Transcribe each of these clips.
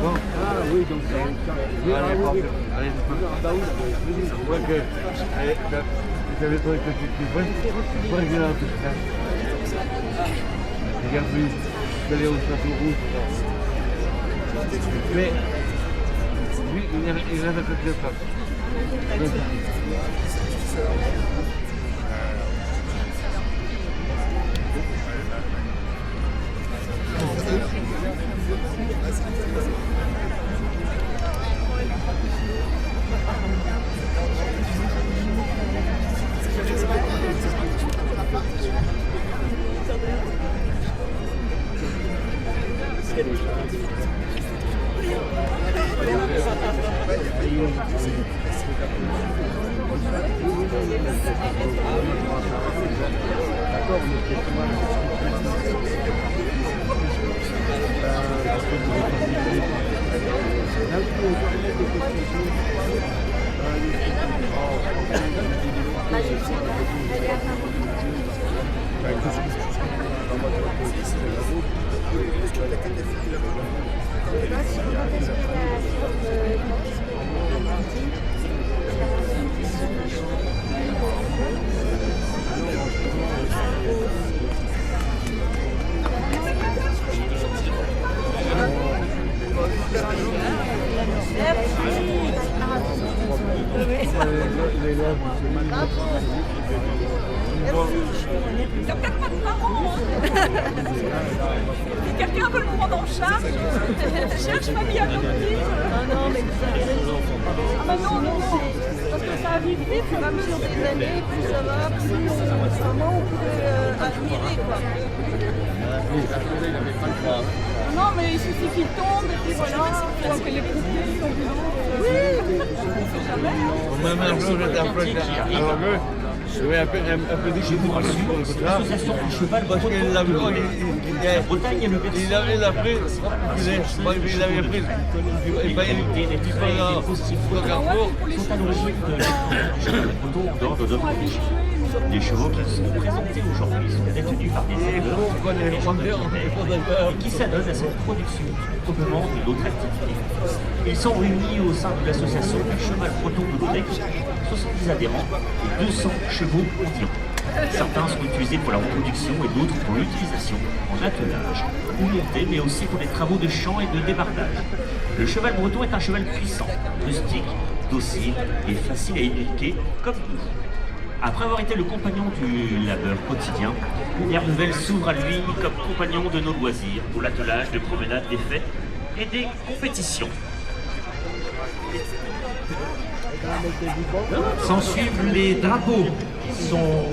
Ah oui, donc Allez, je vois que j'avais trouvé que tu vois, c'est pas grave tout ça. Regarde lui, je suis allé au château rouge. Mais lui, il rêve à quelque chose. T'as peut-être pas de parents, hein. Quelqu'un veut le prendre en charge. Cherche famille à côté. Ah non, mais ah bah non, non, non. Parce que ça arrive vite, au fur et à mesure des années, plus ça va, plus on peut admirer, quoi. Non, mais il suffit qu'il tombe et puis voilà, on voit que les pompiers sont venus. Oui, on sait jamais. Même un jour, j'étais un peu alors je vais un peu déchirer pour le côté là. Parce qu'il l'a vu, il avait pris, il avait pris, il fallait au carrefour. Sont à l'origine de d'ordre de production. Les chevaux qui sont présentés aujourd'hui sont détenus par des éleveurs et qui s'adonnent à cette production au moment de notre activité. Ils sont réunis au sein de l'association du cheval breton de l'Odec, 70 adhérents et 200 chevaux environ. Certains sont utilisés pour la reproduction et d'autres pour l'utilisation en attelage ou montée, mais aussi pour des travaux de champ et de débardage. Le cheval breton est un cheval puissant, rustique, docile et facile à éduquer comme nous. Après avoir été le compagnon du labeur quotidien, l'ère nouvelle s'ouvre à lui comme compagnon de nos loisirs, pour l'attelage, de promenades, des fêtes et des compétitions. S'ensuivent les drapeaux, qui sont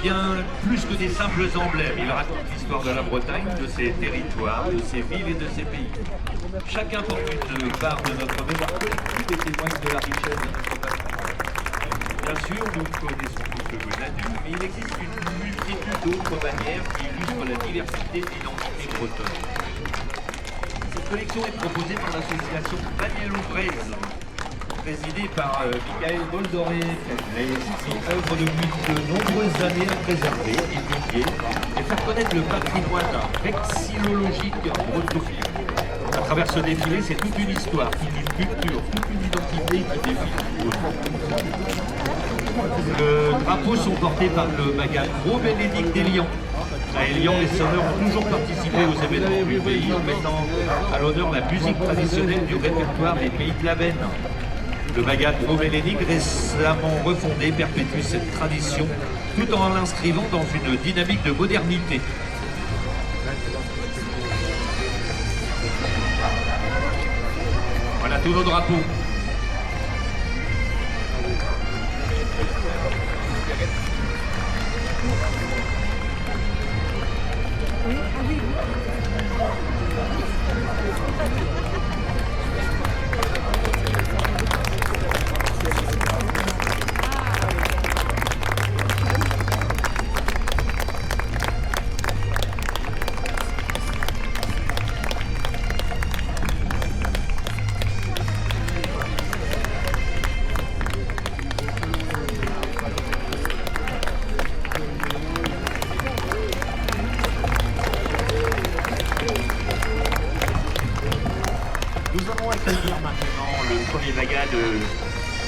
bien plus que des simples emblèmes. Ils racontent l'histoire de la Bretagne, de ses territoires, de ses villes et de ses pays. Chacun porte une part de notre mémoire collective et témoigne de la richesse de notre patrimoine. Bien sûr, nous connaissons tous le Grenadier, mais il existe une multitude d'autres manières qui illustrent la diversité de l'identité bretonne. Cette collection est proposée par l'association Bagnello-Braise, présidée par Michael Boldoré, qui œuvre depuis de nombreuses années à préserver, divulguer et faire connaître le patrimoine vexillologique breton. À travers ce défilé, c'est toute une histoire, toute une culture, toute une identité qui défile le Breton. Les drapeaux sont portés par le magan Gros Bénédicte d'Élian. À Élian, les sonneurs ont toujours participé aux événements du pays en mettant à l'honneur la musique traditionnelle du répertoire des pays de la Benne. Le magan Gros Bénédicte, récemment refondé, perpétue cette tradition tout en l'inscrivant dans une dynamique de modernité. Voilà tous nos drapeaux.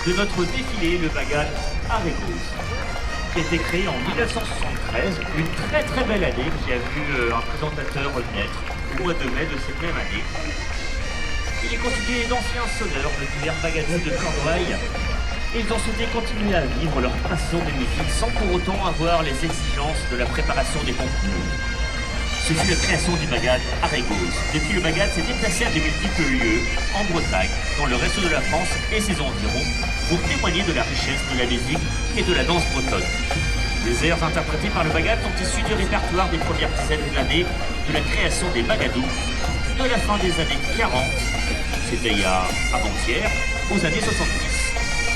de notre défilé, le Bagad Arégos, qui a été créé en 1973, une très belle année qui a vu un présentateur naître au mois de mai de cette même année. Il est constitué d'anciens sonneurs de divers bagadous de Cornouailles et ils ont souhaité continuer à vivre leur passion des musiques sans pour autant avoir les exigences de la préparation des concours. Ce fut la création du Bagad Arégos. Depuis, le Bagad s'est déplacé à de multiples lieux en Bretagne, dans le reste de la France et ses environs, pour témoigner de la richesse de la musique et de la danse bretonne. Les airs interprétés par le Bagad sont issus du répertoire des premières dizaines d'années de la création des Bagadous, de la fin des années 40, c'était il y a avant-hier, aux années 70,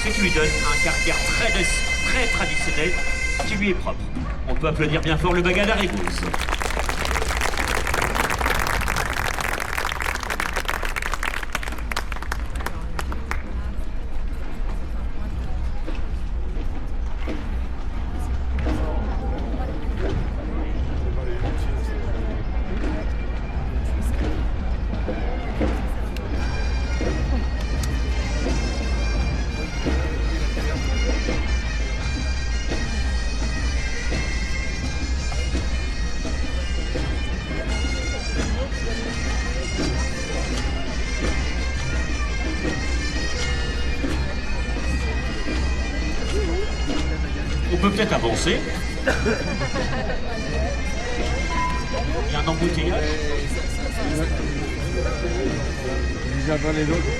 ce qui lui donne un caractère très traditionnel qui lui est propre. On peut applaudir bien fort le Bagad Arégos. On peut peut-être avancer. Il y a un embouteillage. J'attends les autres.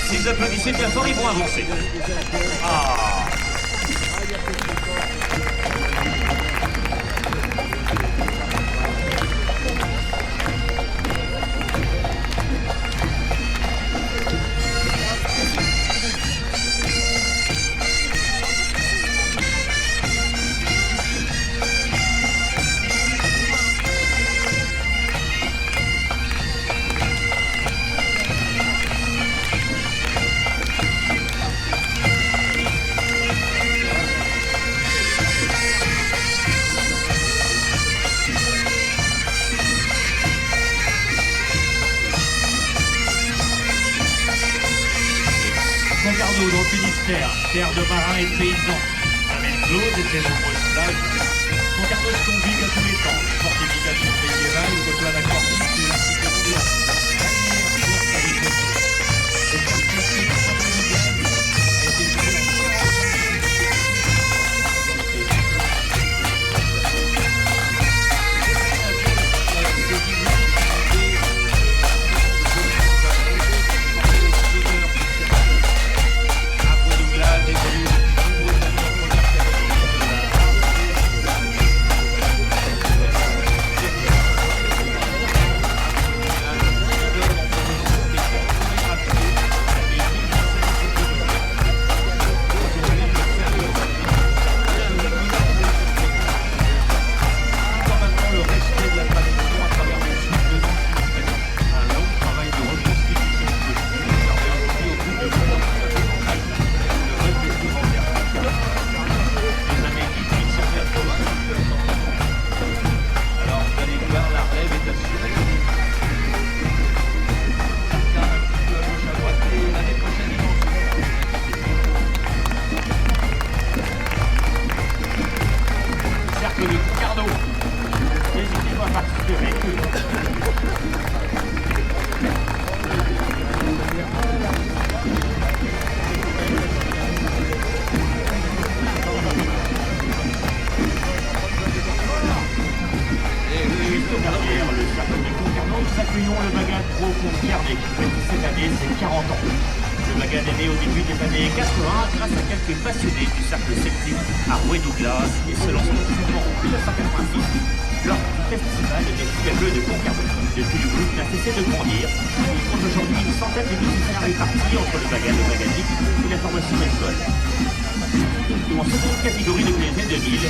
Si vous applaudissez bien fort, ils vont avancer. Ah. Saint-Carnot dans le Finistère, terre de marins et de paysans. La même Claude et ses nombreuses plages. Saint-Carnot se convive à tous les temps. Fortification médiévale où côtoie la Corniche ou la cité moderne. Balnéaire, courte et découpée. Le quartier de Saint-Denis a été fait en accueillons le Bagad Pro Concarnet qui fête cette année ses 40 ans. Le Bagad est né au début des années 80 grâce à quelques passionnés du cercle celtique à Rouet-Douglas et se lance complètement en 1986 lors du festival des Filets Bleus de Concarnet. Depuis, le groupe n'a cessé de grandir. Il compte aujourd'hui une centaine de musiciens répartis entre le Bagad, le Bagadique et la formation d'école. En seconde catégorie depuis les années 2000,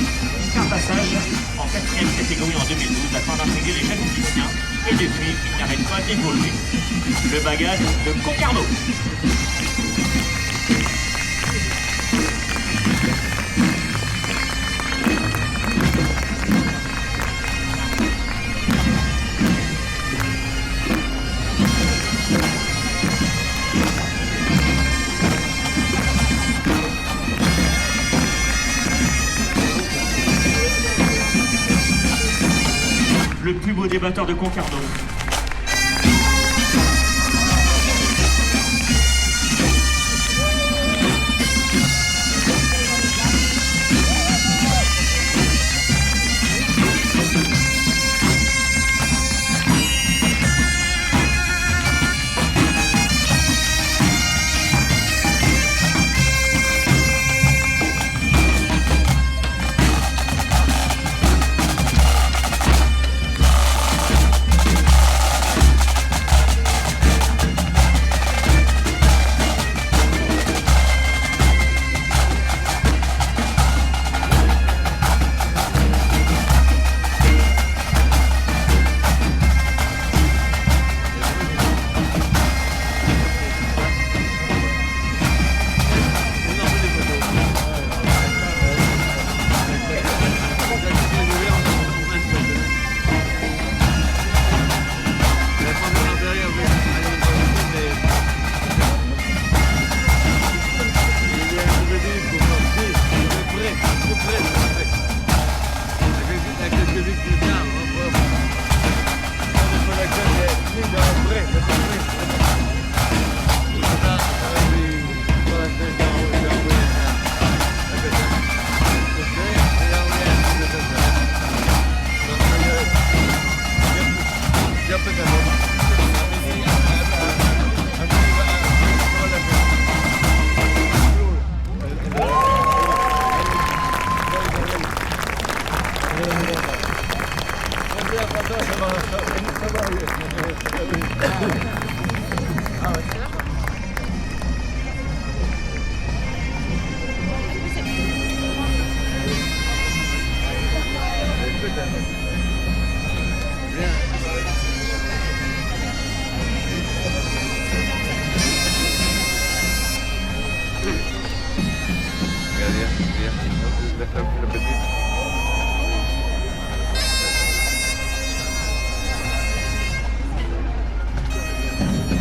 un passage en quatrième catégorie en 2012 afin d'intégrer les jeunes musiciens et depuis, il n'arrête pas d'évoluer. Le bagage de Concarneau. Le plus beau débatteur de Concarneau.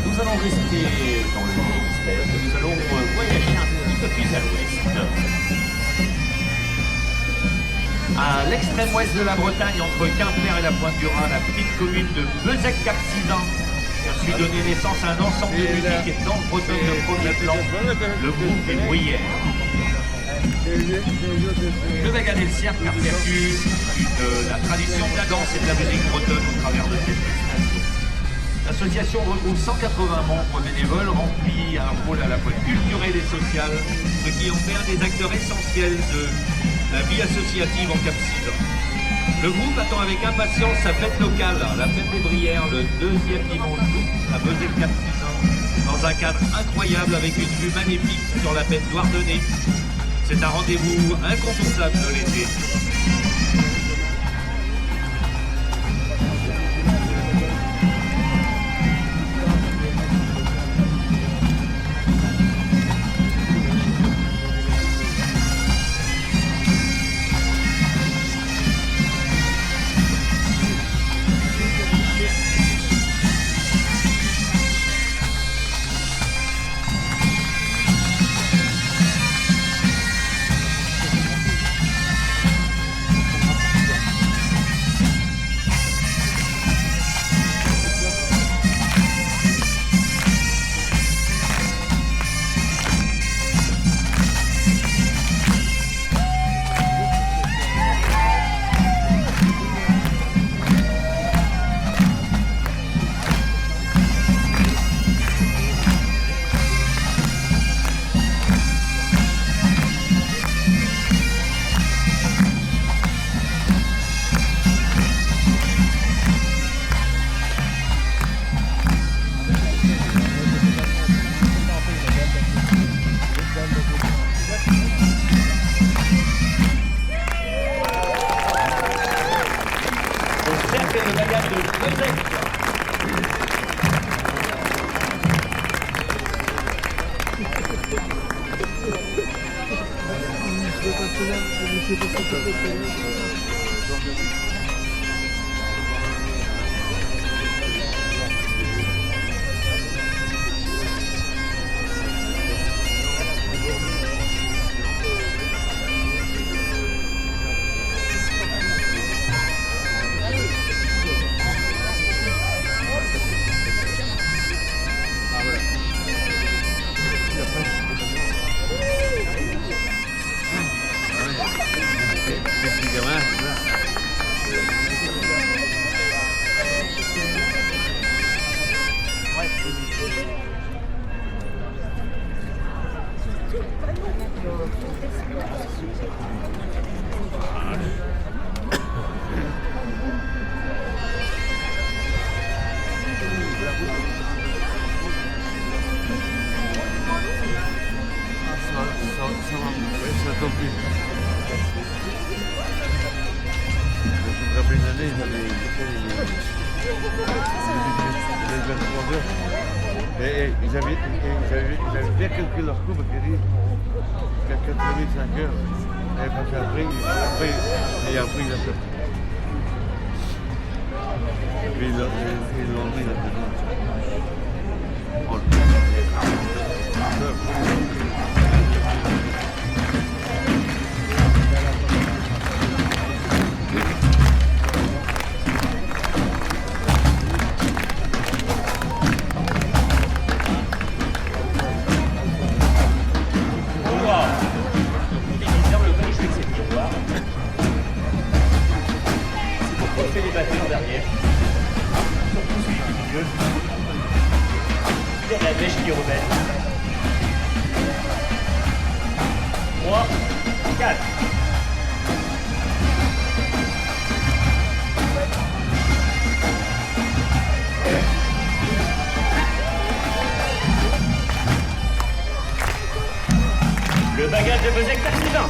Nous allons rester dans le ministère, nous allons voyager un petit peu plus à l'ouest. À l'extrême ouest de la Bretagne, entre Quimper et la Pointe-du-Rhin, la petite commune de Bezec-Capcizan a su donner naissance à un ensemble de musique dans le breton de premier plan, le groupe des Bruyères. Le Bagad et le Cirque perpétuent la tradition de la danse et de la musique bretonne au travers de cette destination. L'association regroupe 180 membres bénévoles, remplit un rôle à la fois culturel et social, ce qui en fait un des acteurs essentiels de la vie associative en Capcizan. Le groupe attend avec impatience sa fête locale, la fête des Bruyères, le deuxième dimanche d'août à Bezec-Capcizan, dans un cadre incroyable avec une vue magnifique sur la baie Douarnenez. C'est un rendez-vous incontournable de l'été. Ça tombe plus. Je me rappelle une année, j'avais 23 heures. Et j'avais bien calculé leur coup parce qu'ils disent qu'à 85 heures, et parce qu'après, il a pris la sortie. Et puis ils l'ont mis la sortie. La mèche qui rebelle. 3, 4. Le bagage de Bezek accident.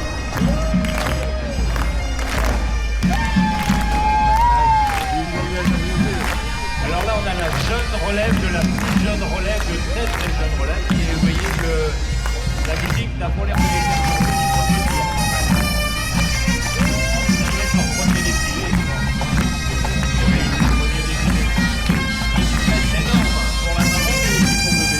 Alors là, on a la jeune relève de la plus jeune relève, de très très jeune relève. Et vous voyez que la musique n'a pas l'air de les faire. C'est énorme pour la maman et pour le bébé.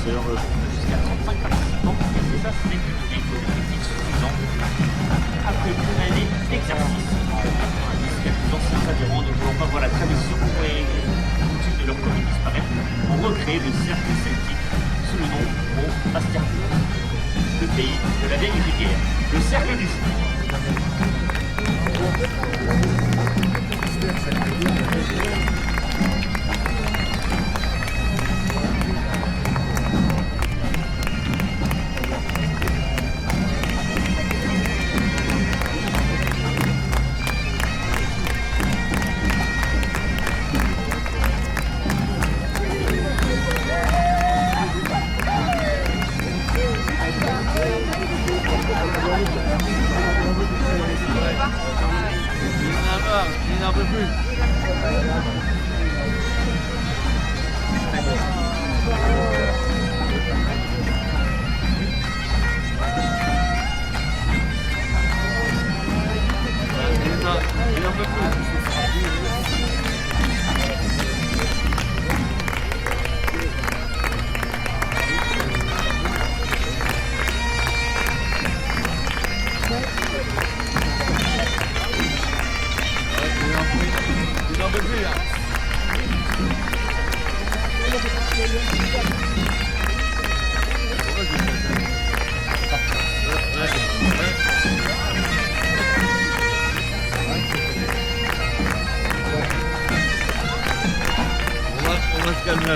Jusqu'à 35 participants, et ça c'est une effectif suffisant. Après une année d'exercice, jusqu'à plus anciens adhérents ne voulant pas voir la tradition et coutumes de leur commune disparaître, ont recréé le cercle celtique sous le nom de Baskerville, le pays de la vieille rivière, le cercle du Sud.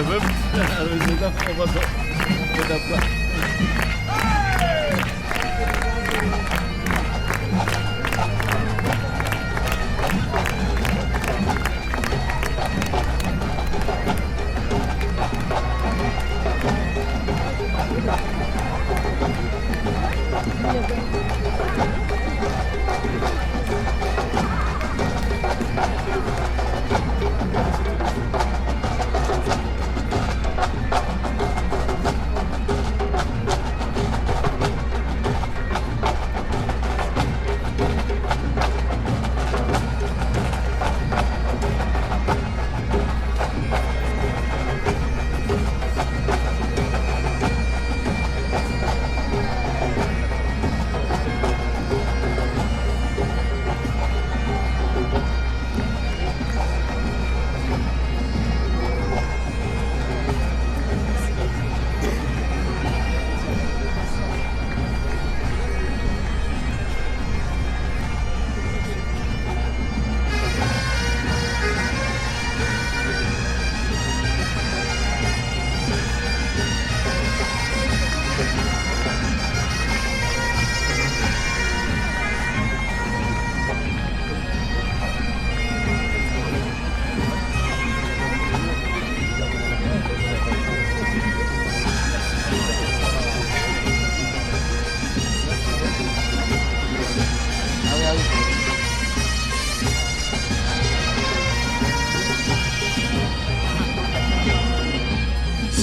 veuve, on va pas.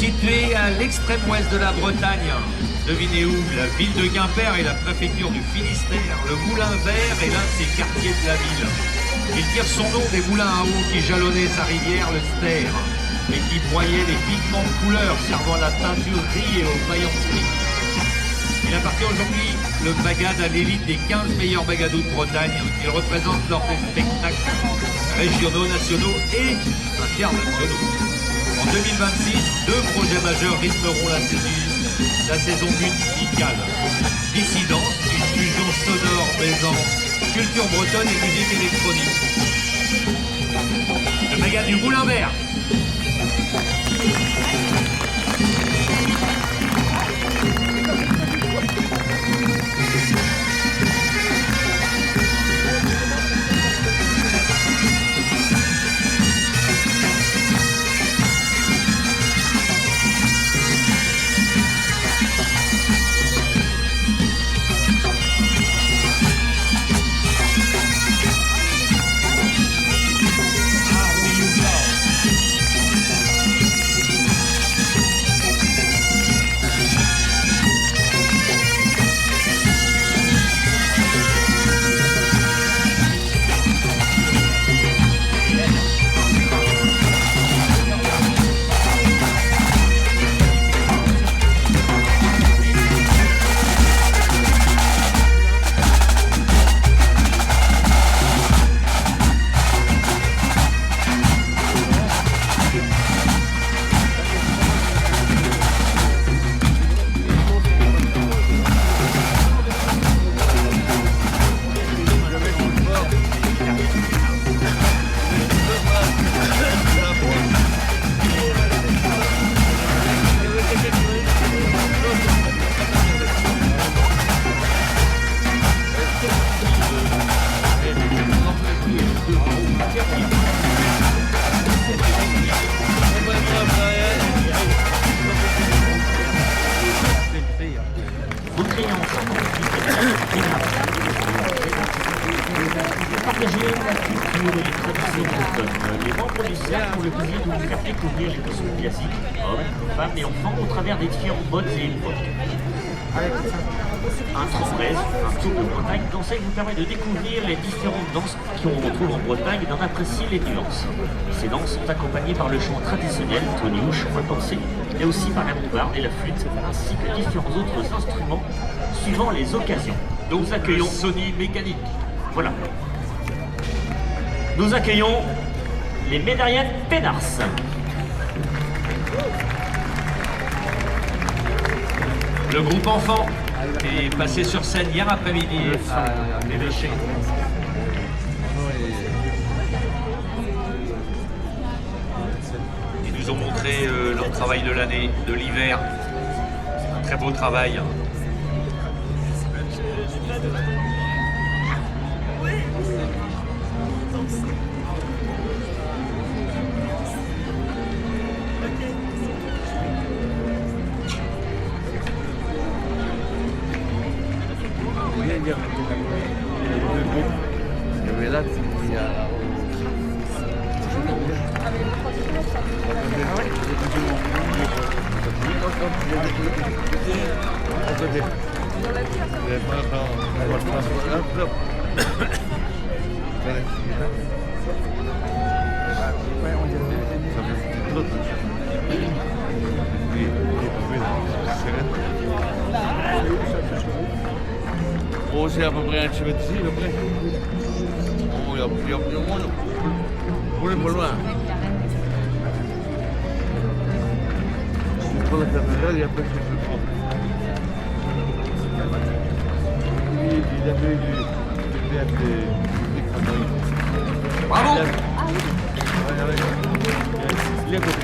Située à l'extrême ouest de la Bretagne, devinez où? La ville de Quimper et la préfecture du Finistère. Le Moulin Vert est l'un de ses quartiers de la ville. Il tire son nom des moulins à eau qui jalonnaient sa rivière, le Ster, et qui broyaient des pigments de couleur servant à la teinturerie et aux faïenceries. Il appartient aujourd'hui, le Bagad, à l'élite des 15 meilleurs bagadous de Bretagne. Il représente lors des spectacles régionaux, nationaux et internationaux. En 2026, 2 projets majeurs rythmeront la saison musicale. Dissidence, une fusion sonore mêlant culture bretonne et musique électronique. Le Bagad du Moulin Vert. Les membres du cercle ont le plaisir de vous faire découvrir les musiques classiques, hommes, femmes et enfants, au travers des différents modes et époques. Un trombrez, un tour de Bretagne d'enseigne vous permet de découvrir les différentes danses qu'on retrouve en Bretagne et d'en apprécier les nuances. Ces danses sont accompagnées par le chant traditionnel, tonioux, chant pensé, mais aussi par la bombarde et la flûte, ainsi que différents autres instruments suivant les occasions. Nous accueillons Sony Mécanique. Voilà. Nous accueillons les Médariennes Pénars. Le groupe enfant est passé sur scène hier après-midi à l'évêché. Et nous ont montré leur travail de l'année, de l'hiver. Très beau travail. Mais là, il y a... Oh, c'est à peu près 1 km ici, à peu près. Oh, il y a plus de monde. On est pas loin. Pour la caméra, il y a pas de soucis. Il a fait du BFD. Bravo! Il est à côté.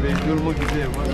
Mais tout le monde disait, moi,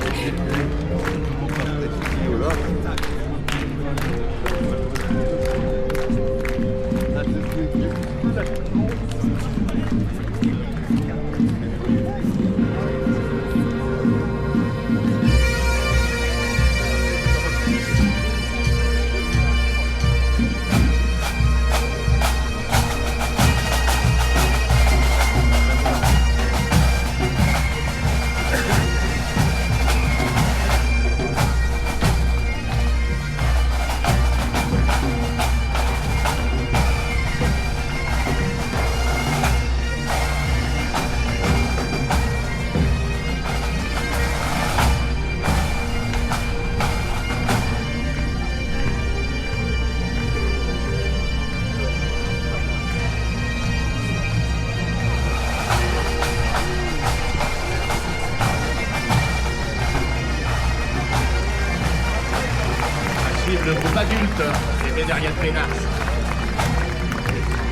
Le groupe adulte des Médériens de Pénas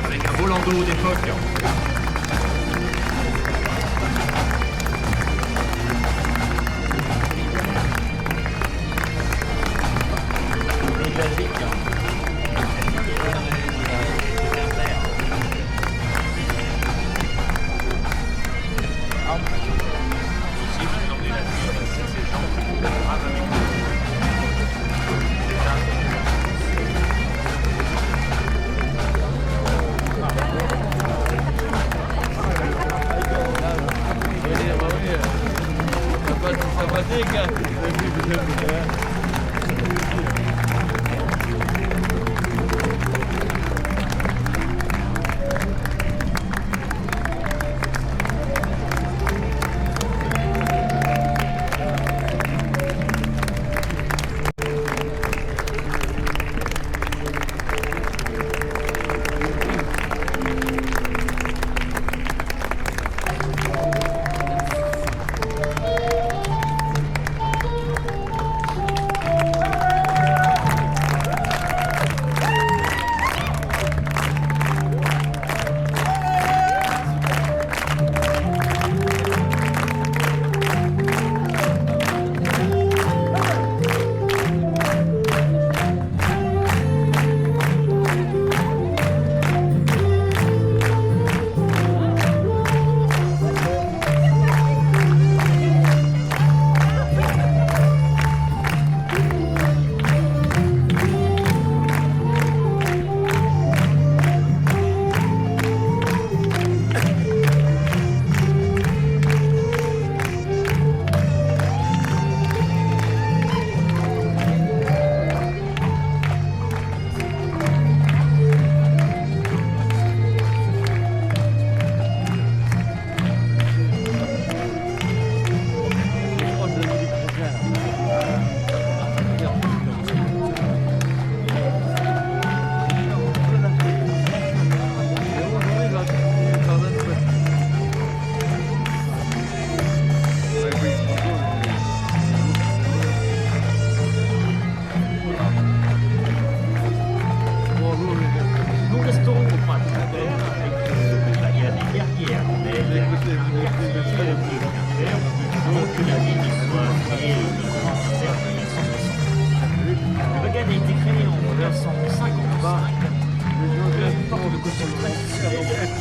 avec un beau landau d'époque.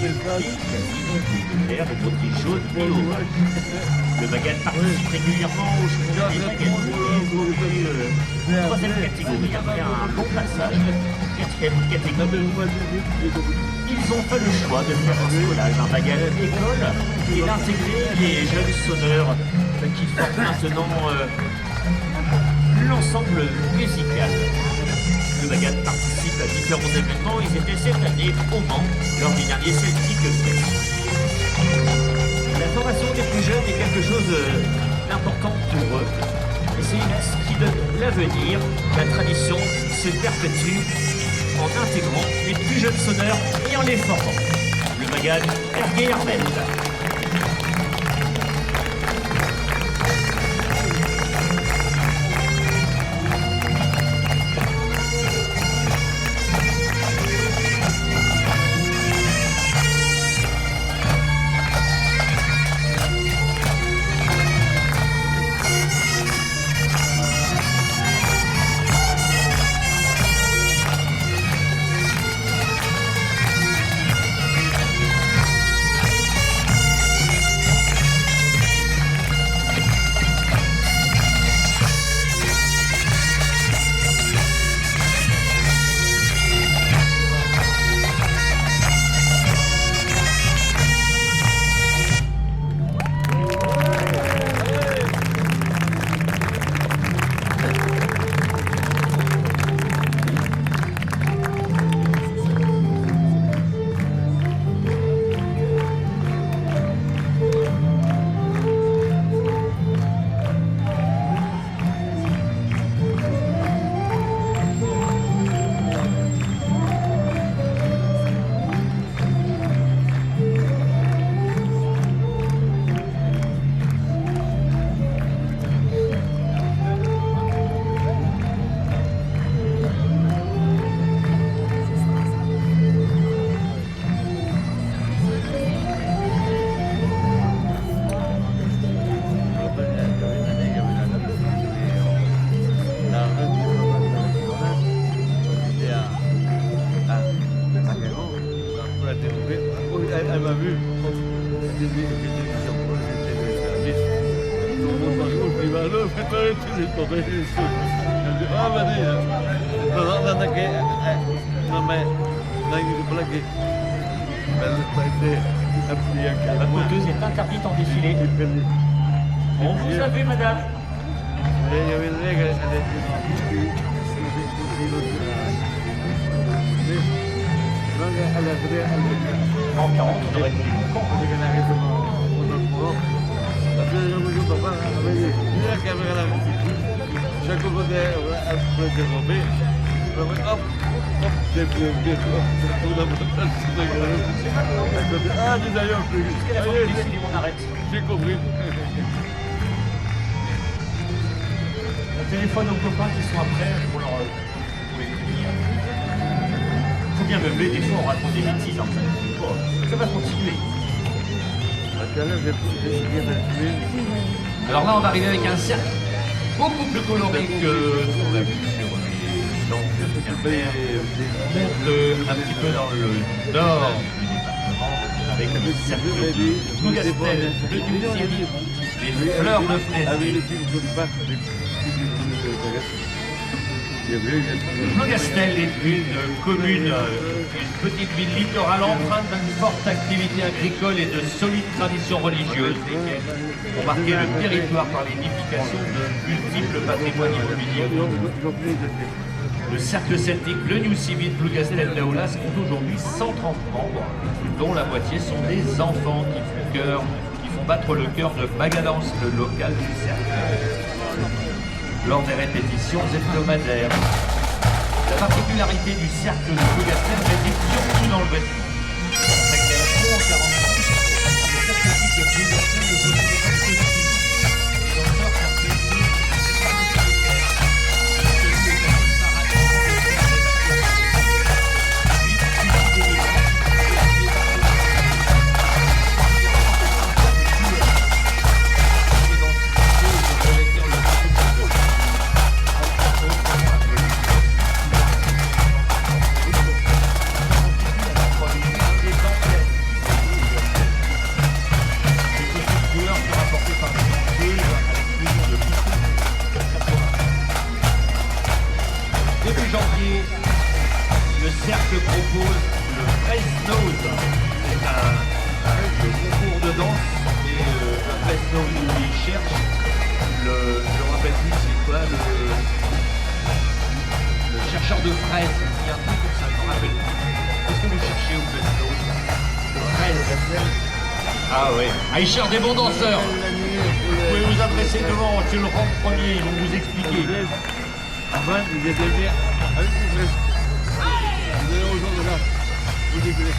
Vert, et d'autres jaunes et orange. Le Magan participe régulièrement au championnat des Maganiers. Troisième catégorie, après un bon passage. Quatrième catégorie. Ils ont fait le choix de faire un scolage, un Magan école, et d'intégrer les jeunes sonneurs qui forment maintenant l'ensemble musical. Le Magan participe à différents événements. Ils étaient cette année au Mans lors du dernier Celtic Fest. La formation des plus jeunes est quelque chose d'important pour eux. Et c'est ce qui donne l'avenir. La tradition se perpétue en intégrant les plus jeunes sonneurs et en les formant. Le Magan Hergé Armel. Elle m'a vu, j'ai dit que j'étais sur le service. Tout le monde s'en fout, je dis, bah non, fais-toi les trucs, j'ai tombé les choses. Elle dit, ah, vas-y, non, mais, là, il est plaqué. Ça a été appuyé à La coteuse est interdite en défilé. On vous a vu, madame. Il y avait une règle, elle était... En 40, on aurait voulu chaque côté, après dérober, hop, ah, dis d'ailleurs plus. jusqu'à la fin du défilé, on arrête. J'ai compris. On téléphone aux copains qui sont après pour leur venir. Faut bien meubler, des fois on raconte des bêtises en fait. Ça va continuer. Alors là, on va arriver avec un cercle beaucoup plus coloré que ce qu'on a vu sur les langues de Quimper. On monte un petit peu dans le nord du département avec le cercle de Plougastel, le Duciel, les fleurs de Fresnay. Plougastel est une commune, une petite ville littorale empreinte d'une forte activité agricole et de solides traditions religieuses, lesquelles ont marqué le territoire par l'édification de multiples patrimoines immobiliers. Le cercle celtique, le New Civil Plougastel Leolas compte aujourd'hui 130 membres, dont la moitié sont des enfants qui font battre le cœur de Magadance, le local du cercle. Lors des répétitions hebdomadaires. La particularité du cercle de Plougastel réside surtout dans le bâtiment. Sa création en 40 ans, le cercle type de Plougastel ne possédait pas de costume. Les danseurs portaient cercle propose le Fresnose. C'est un concours de danse et un Fresnose où il cherche je me rappelle plus c'est quoi le chercheur de fraises. Il y a un truc comme ça, je me rappelle plus. Qu'est-ce que vous cherchez au Fresnose? Fraises. Ah oui. Ah, il cherche des bons danseurs. Vous pouvez vous adresser devant chez le rang premier, ils vont vous expliquer. Enfin, vous êtes bien. Allez, vous allez aux autres là. Vous découlez.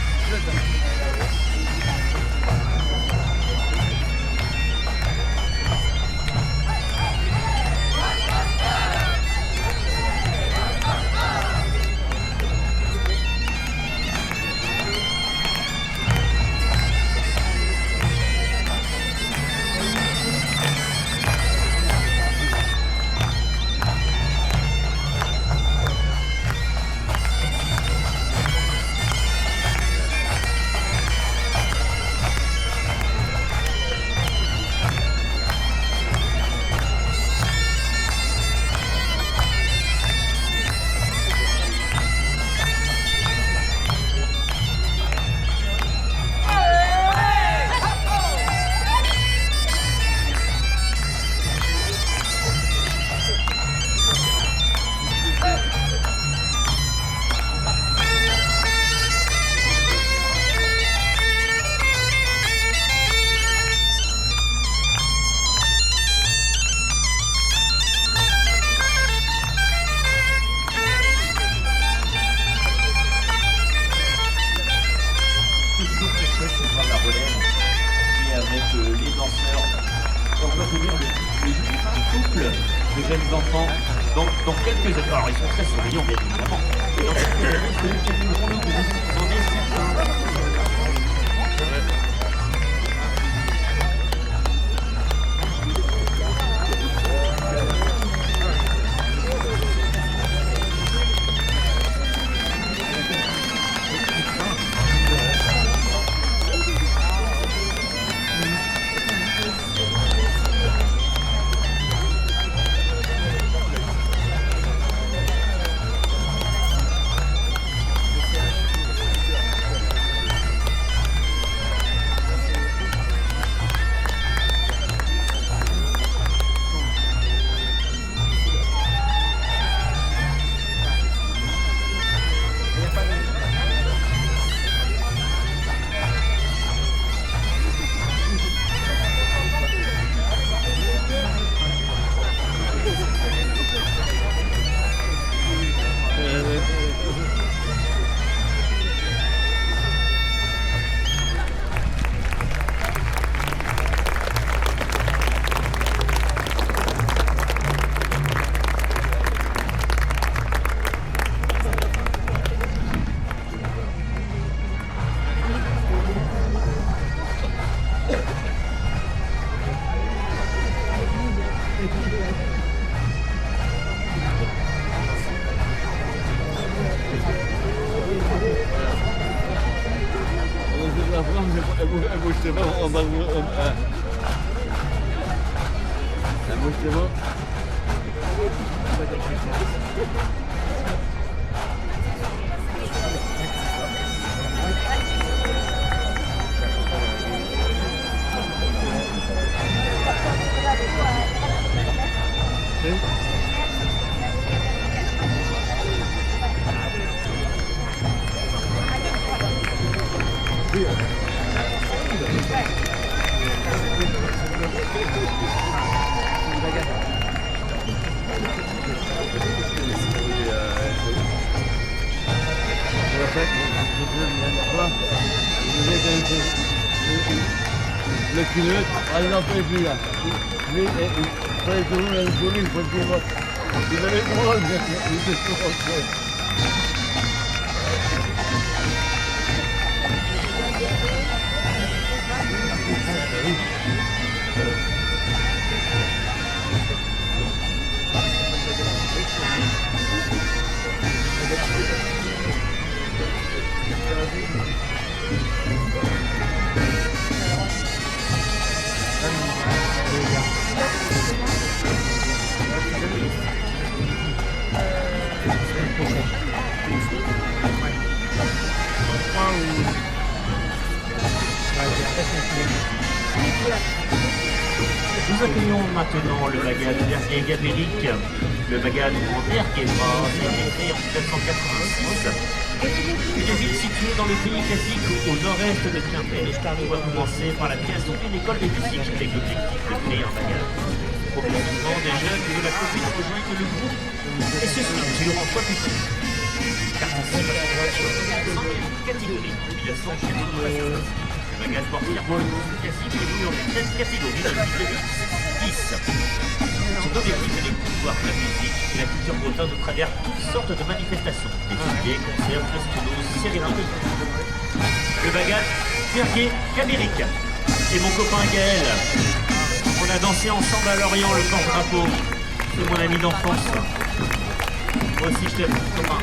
De jeunes enfants, dans quelques années, alors ils sont très souriants bien évidemment, et dans quelques années, celui qui nous le groupe, c'en est certain. Le kilomètre, par exemple, est plus là. Mais il fallait toujours la police, parce qu'il avait le droit de Nous accueillons maintenant le bagad Verrier-Gabéric. Le bagad en Erguéva a été créé en 1986. Une ville située dans le pays classique au nord-est de Quimper. On va commencer par la création d'une école de musique avec l'objectif de créer un bagad. Progressivement, des jeunes de la commune rejoignent le groupe et se structurent en fois plus petit. Participation dans 5 catégories en 1993. Le bagad portière pour le groupe classique évolue en 13 catégories de 10. Son objectif est de pouvoir la musique et la culture bretonne au travers toutes sortes de manifestations, défilés, concerts, festivals, cérémonies. Le bagad Verrier-Gabéric et mon copain Gaël. On a dansé ensemble à Lorient le porte-drapeau. C'est mon ami d'enfance. Moi aussi je t'aime, copain.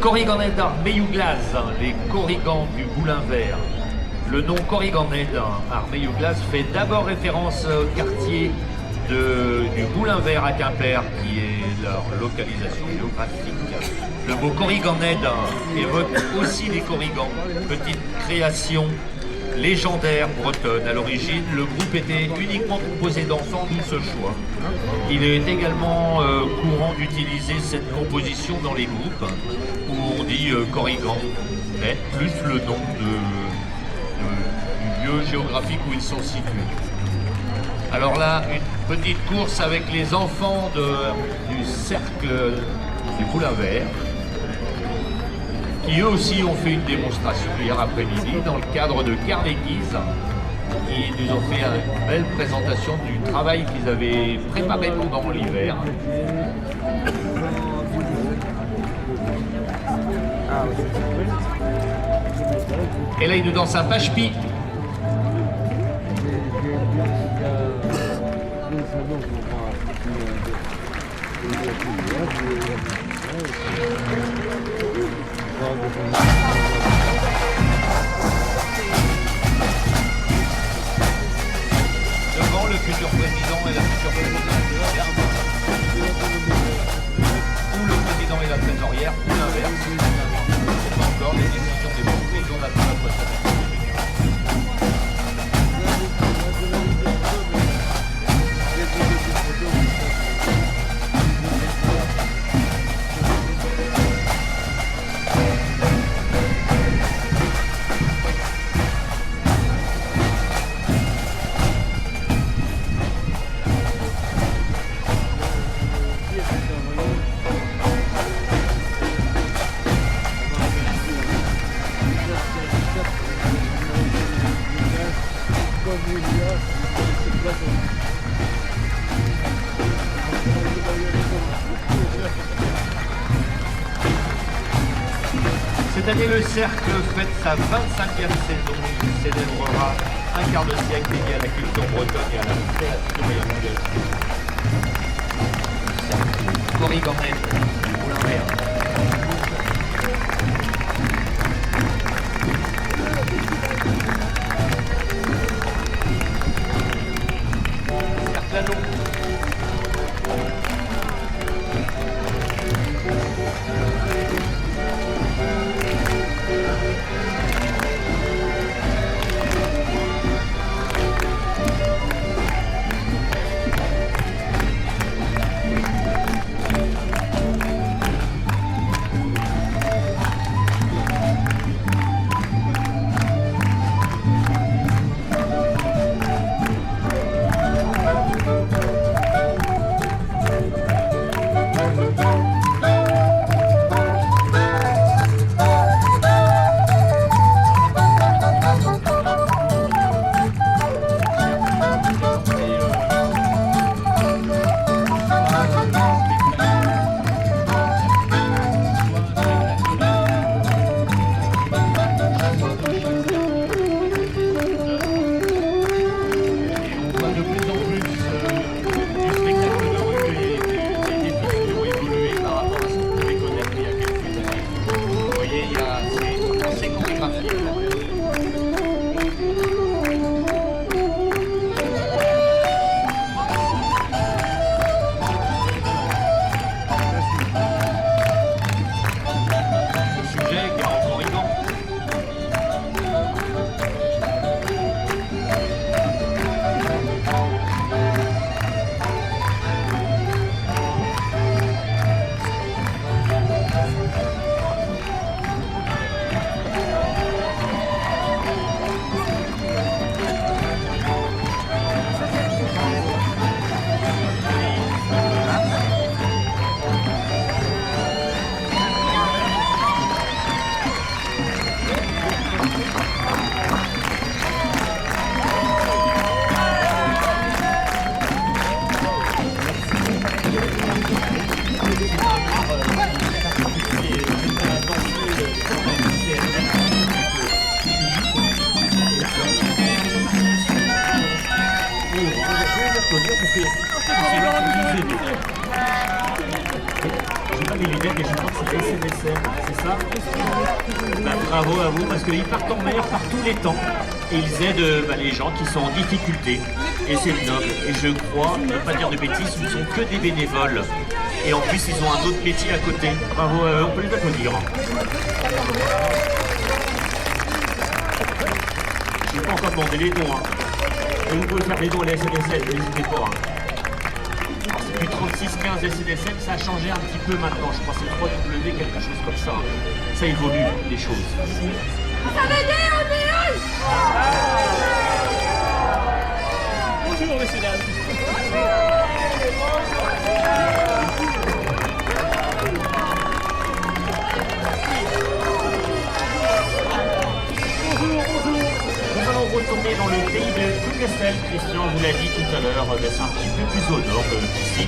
Corriganed Armeyuglaz, les Corrigans du Boulin Vert. Le nom Corriganed Armeyuglaz fait d'abord référence au quartier du Boulin Vert à Quimper, qui est leur localisation géographique. Le mot Corriganed évoque aussi les Corrigans, petite création légendaire bretonne. À l'origine, le groupe était uniquement composé d'enfants, d'où ce choix. Il est également courant d'utiliser cette composition dans les groupes, où on dit Corrigan, mais plus le nom du lieu géographique où ils sont situés. Alors là, une petite course avec les enfants du cercle du Boulin Vert, qui eux aussi ont fait une démonstration hier après-midi dans le cadre de Carnegie's, qui nous ont fait une belle présentation du travail qu'ils avaient préparé pendant l'hiver. Et là, ils nous dansent un pashpi. Devant le futur président et la future présidente de la Garde, ou le président et la trésorière, ou l'inverse. C'est pas encore les décisions des groupes, ils ont atteint la prochaine. Cette année, le cercle fête sa 25e saison. Il célébrera un quart de siècle dédié à la culture bretonne et à la création et à la musique. Le cercle Corriganed du Boulin Vert. Cercle à l'eau. j'ai pas mes lunettes et je crois que c'est la SNSM, c'est ça? Bah, bravo à vous, parce qu'ils partent en mer par tous les temps et ils aident les gens qui sont en difficulté. Et c'est noble. Et je crois, ne pas dire de bêtises, ce ne sont que des bénévoles. Et en plus, ils ont un autre métier à côté. Bravo à eux, on peut les applaudir. Je n'ai pas encore demandé les dons. Hein. Et vous pouvez faire les dons à la SNSM, n'hésitez pas. Hein. C'est plus 36-15 SNSM, ça a changé un petit peu maintenant. Je crois que c'est 3W, quelque chose comme ça. Ça évolue, les choses. Bonjour, messieurs, dames. Nous allons retourner dans le pays de Plougastel. Christian vous l'a dit tout à l'heure, c'est un petit peu plus au nord qu'ici.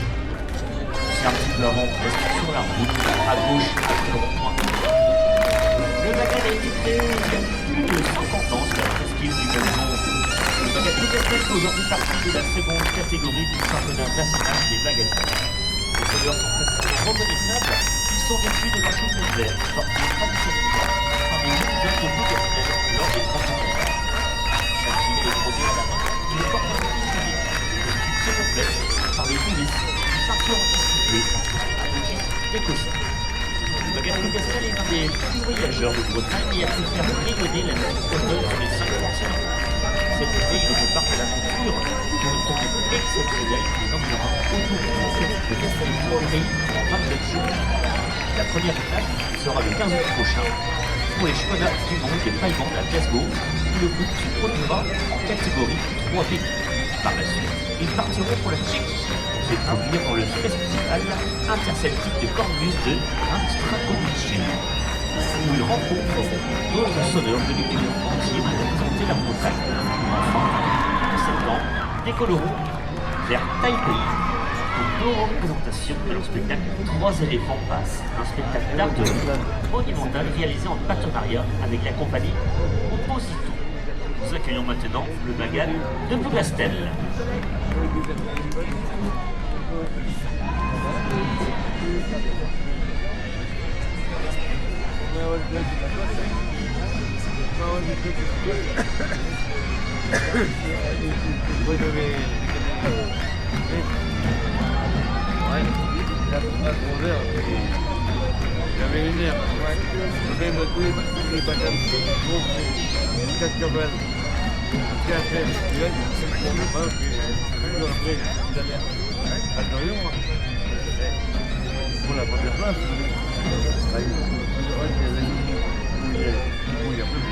C'est un petit peu avant, presque sur la route, à gauche, à le Bagad a été créé il y a plus de 50 ans, c'est la presqu'île du même nom. Le Bagad Plougastel fait aujourd'hui partie de la seconde catégorie du championnat national des Bagadistes. Les seigneurs sont facilement reconnaissables, ils sont vêtus de leur chaussette verte, portée traditionnellement par les jeunes hommes de Plougastel lors des 30 ans. Chaque gilet est brodé à la main, il est porté en tissu unique. Le se complète par les coulisses du ceinture anti-bleu, à motif écossais. Le Bagad Plougastel est l'un des plus voyageurs de Bretagne et a pu faire rayonner la musique bretonne sur les 5 continents. Cet été, il repart à l'aventure pour une tournée exceptionnelle des environs autour de Castelnaudary en 27 jours. La première étape sera le 15 août prochain pour les championnats du monde des Paillebandes à Glasgow, où le groupe se produira en catégorie 3B. Par la suite, ils partiront pour la Tchéquie pour se produire dans le festival interceltique de cornemuse de Strakovice, où ils rencontrent d'autres sonneurs venus du monde entier pour représenter la Bretagne. Enfin, en septembre, décolleront vers Taipei pour une représentation de leur spectacle 3 éléphants passent, un spectacle d'art de rue monumental réalisé en partenariat avec la compagnie Opposito. Nous accueillons maintenant le Bagad de Plougastel. J'avais une heure. Je vais me couler les patates. 4 cabales. 4 heures. C'est pour moi. Après, attendez, moi. Pour la première place. Il y a plus.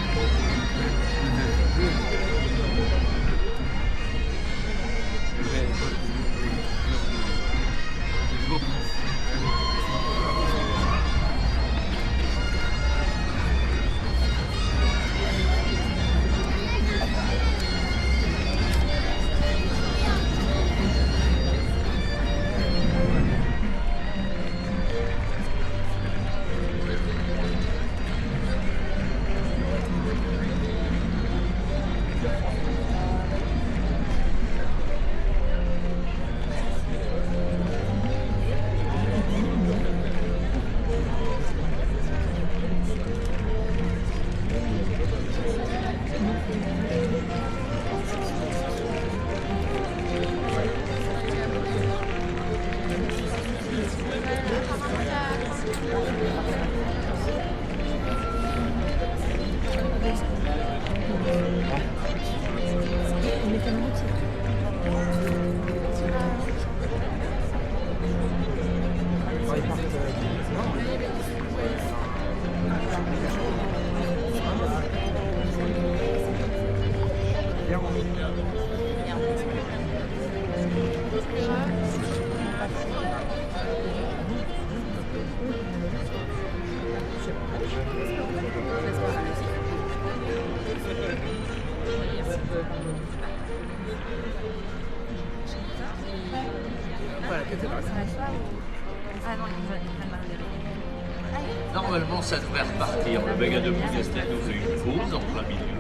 Normalement, ça devrait repartir. Le Bagad de Plougastel nous fait une pause en plein milieu.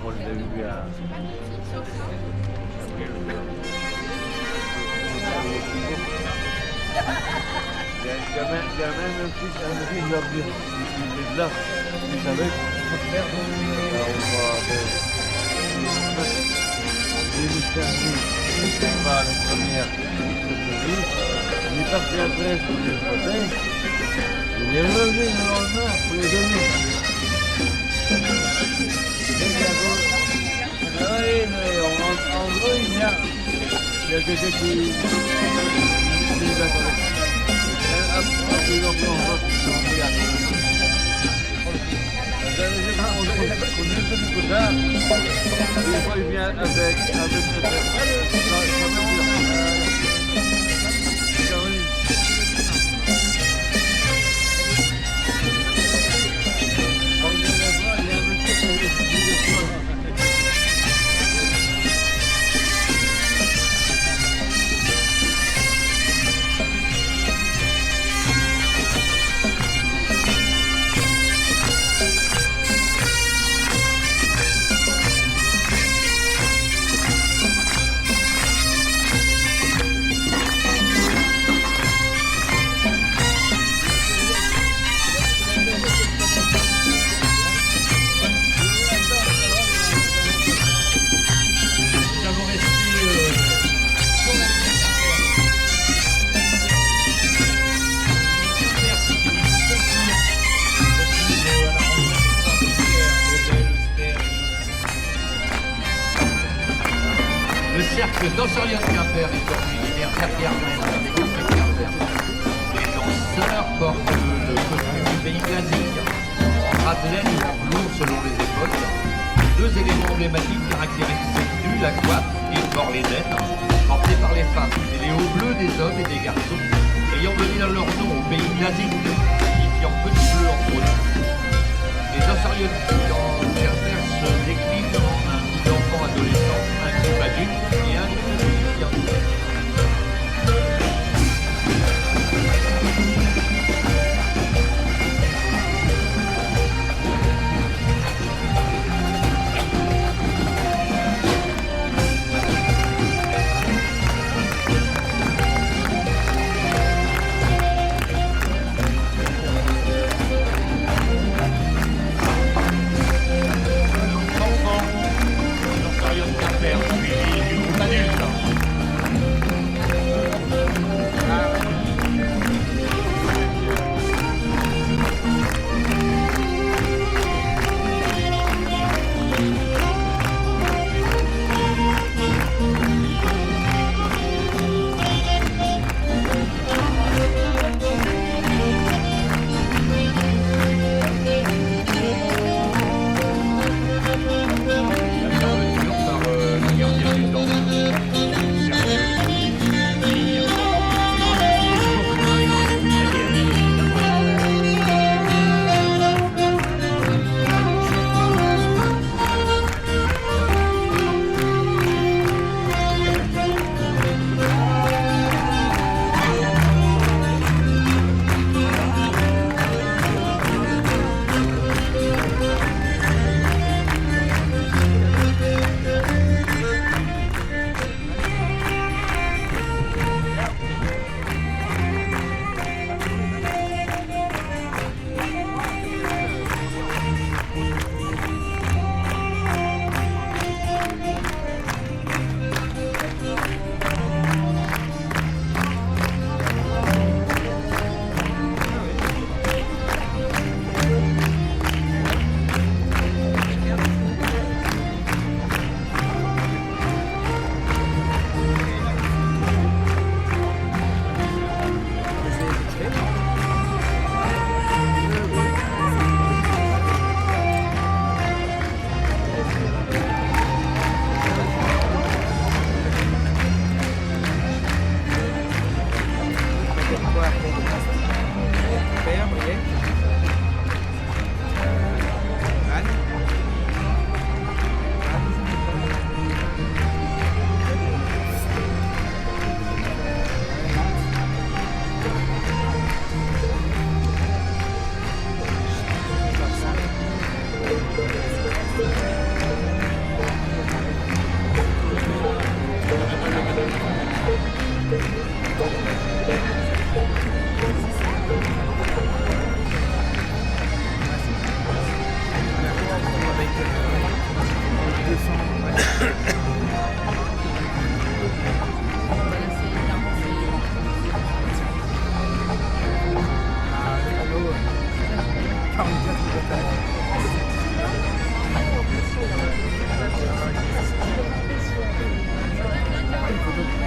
Voilà, je l'ai vu à... Il y a même un fils d'ordi, il est là, vous savez, là on va pas la première il est parti après sur les fauteuils, il est revenu le lendemain pour les donner. Oui, mais en gros, il y a quelqu'un qui est d'accord. Il vient avec Le cercle d'Ossorion-Quimper est originaire d'Arrière-Maine avec Quimper. Les danseurs portent le costume du pays classique, en drap de laine ou en velours selon les époques. Deux éléments emblématiques caractérisent cette tenue, la coiffe et le bord laine, portés par les femmes, et les hauts bleus des hommes et des garçons, ayant donné leur nom au pays classique, signifiant petit bleu en gros. Les Ossorion-Quimper se déclinent en un groupe d'enfants adolescents, un groupe adulte et un groupe de musiciens.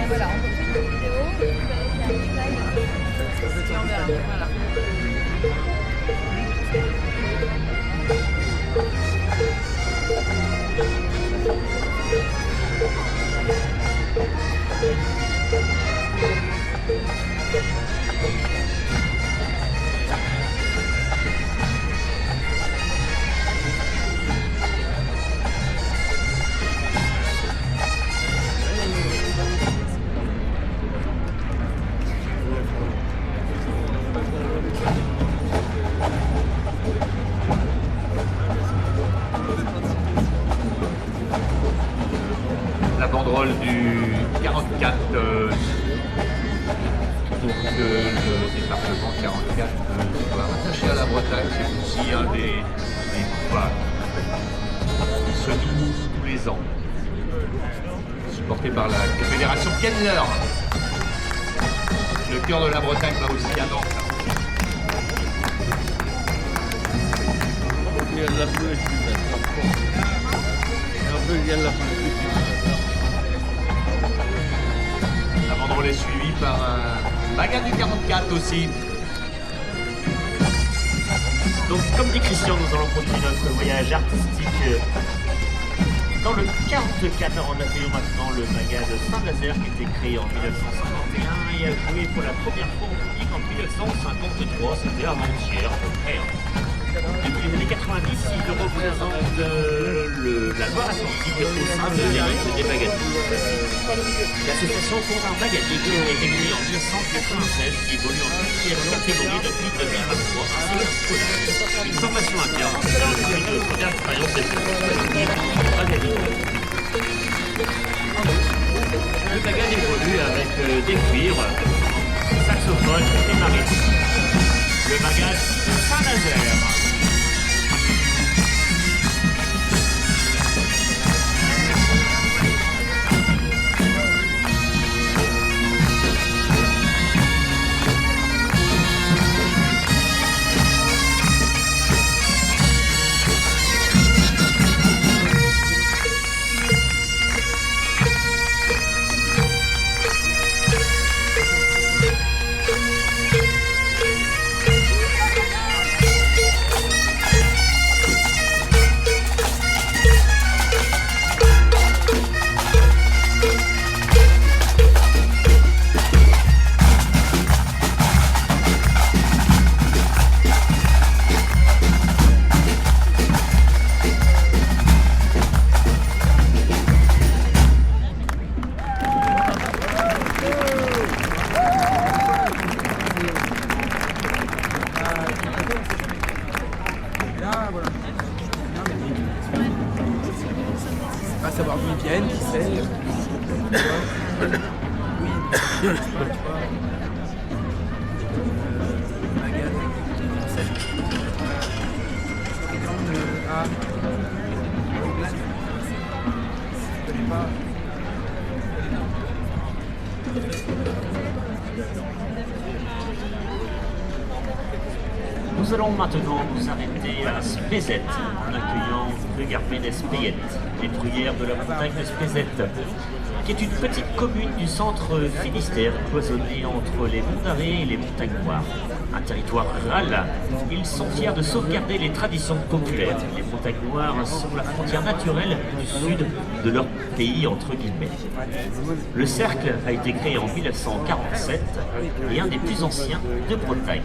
Voilà, on peut faire une vidéo, et on verra. Voilà. La banderole du 44, donc le département 44 soit rattaché à la Bretagne, c'est aussi un des combats qui se noue tous les ans, supporté par la Fédération Kenner. Le cœur de la Bretagne va aussi à Nantes. Il y a de la pluie, il y a de la pluie. La banderole est suivie par un bagarre du 44 aussi. Donc, comme dit Christian, nous allons continuer notre voyage artistique dans le 44. On accueille maintenant le Maga de Saint-Nazaire qui a été créé en 1951 et a joué pour la première fois au public en 1953. C'était avant-hier, à peu près. Depuis les années 90, il représente la Loire-Atlantique au sein de l'élite des bagadistes. L'association compte un bagadier qui a été créé en 1996, qui évolue en 4e catégorie depuis 2023, ainsi qu'un scolaire. Une formation interne, une première expérience des bagadistes. Le bagad évolue avec des cuirs, saxophone et marines. Le bagad de Saint-Nazaire. À savoir d'où ils viennent, qui c'est. Oui, tu vois. Magad, je connais pas. Nous allons maintenant nous arrêter à Spézet en accueillant Brugarbénez Payette, les bruyères de la montagne de Spézet, qui est une petite commune du centre Finistère cloisonnée entre les monts d'Arrée et les montagnes noires. Un territoire rural, ils sont fiers de sauvegarder les traditions populaires. Les montagnes noires sont la frontière naturelle du sud de leur pays, entre guillemets. Le cercle a été créé en 1947 et un des plus anciens de Bretagne.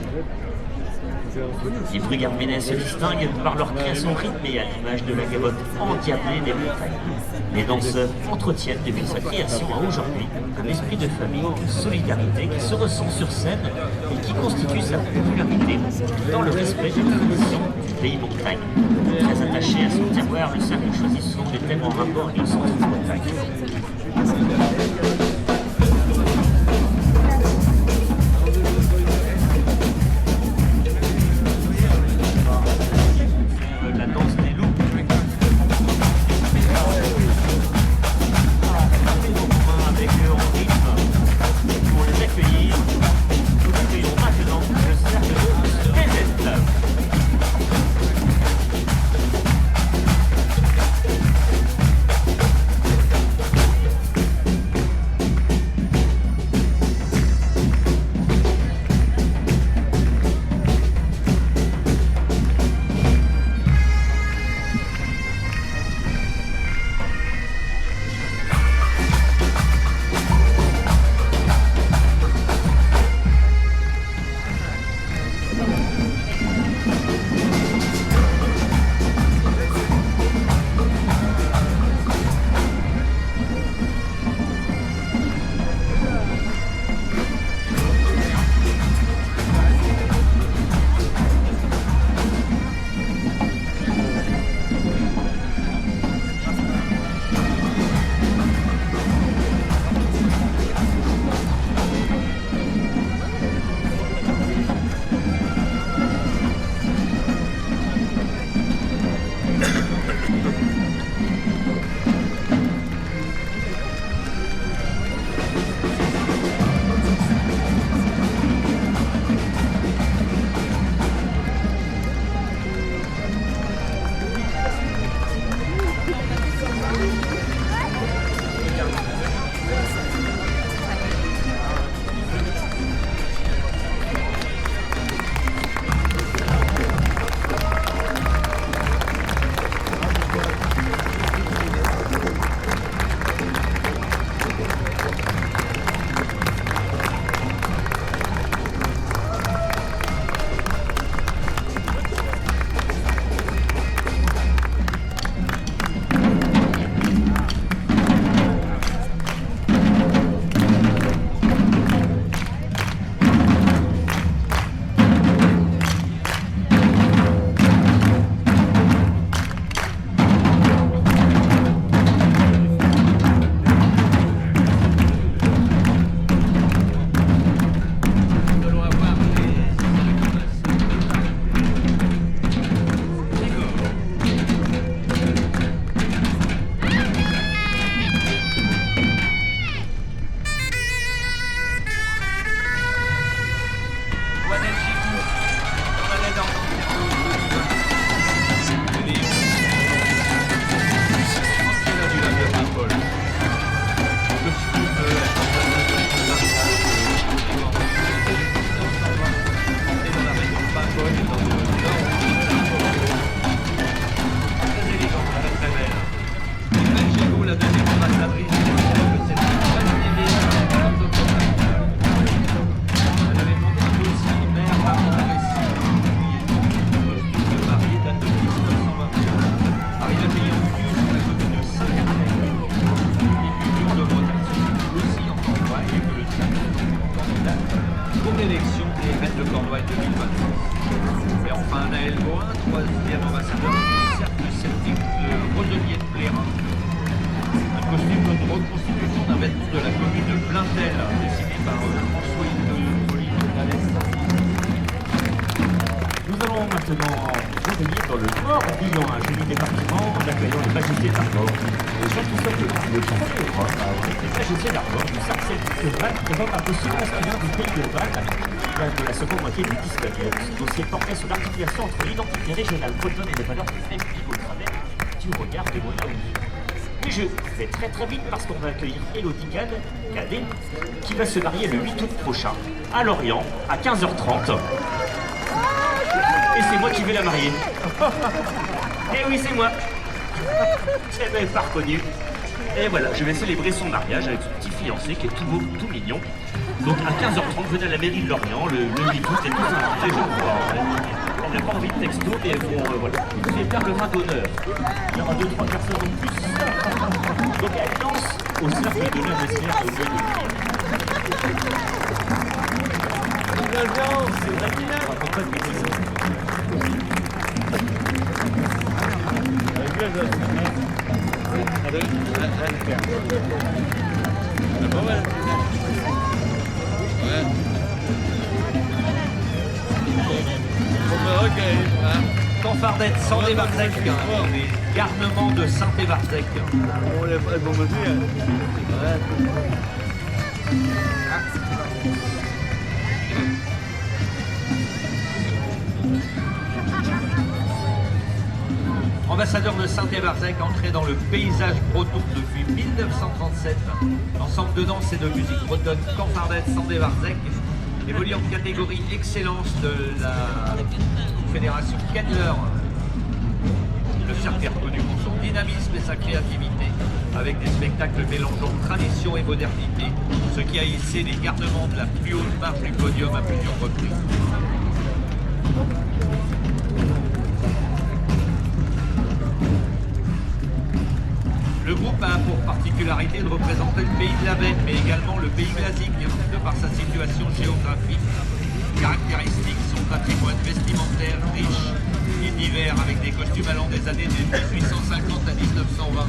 Les Brugarbénais se distinguent par leur création rythmée à l'image de la gavotte endiablée des montagnes. Les danseurs entretiennent depuis sa création à aujourd'hui un esprit de famille, de solidarité qui se ressent sur scène et qui constitue sa popularité dans le respect des traditions du pays montagne. Très attaché à son terroir, le cercle choisit souvent des thèmes en rapport avec le centre de Bretagne. La danse des loups. Morbihan, un joli département d'accueillant les majestés d'Armor. Et ça, tout simplement, le premier Europe à avoir été majesté d'Armor, du Sarcelle de Val, évoque un peu ce masculin du pays de Val, de la seconde moitié du XIXe. Ce dossier portait sur l'articulation entre l'identité régionale bretonne et les valeurs de féminine au travers du regard des moyens. Mais je vais très très vite parce qu'on va accueillir Elodie Cadet, qui va se marier le 8 août prochain à Lorient à 15h30. Et c'est moi qui vais la marier. Eh oui, c'est moi. Elle m'avait pas reconnu. Et voilà, je vais célébrer son mariage avec son petit fiancé qui est tout beau, tout mignon. Donc à 15h30, venez à la mairie de Lorient, le 8 août, et tous invités, je crois. Elle n'a pas envie de texto, mais elles vont, voilà. Je vais faire le vin d'honneur. Il y aura 2-3 personnes en plus. Donc elle danse au cercle de la vestiaire de Dieu. C'est vrai qu'il ne raconte pas de bêtises. Canfardette, Saint-Dévarzec, les garnements de Saint-Dévarzec. On les fait bon monsieur. Ambassadeur de Saint-Dévarzec, entré dans le paysage breton depuis 1937. L'ensemble de danse et de musique bretonne Canfardette, Saint-Dévarzec évolue en catégorie excellence de la fédération Kedler. Le cirque est reconnu pour son dynamisme et sa créativité, avec des spectacles mélangeant tradition et modernité, ce qui a hissé les garnements de la plus haute marche du podium à plusieurs reprises. Le groupe a pour particularité de représenter le pays de la Bête, mais également le pays glasique, de par sa situation géographique. Caractéristique, son patrimoine vestimentaire riche et divers, avec des costumes allant des années 1850 à 1920.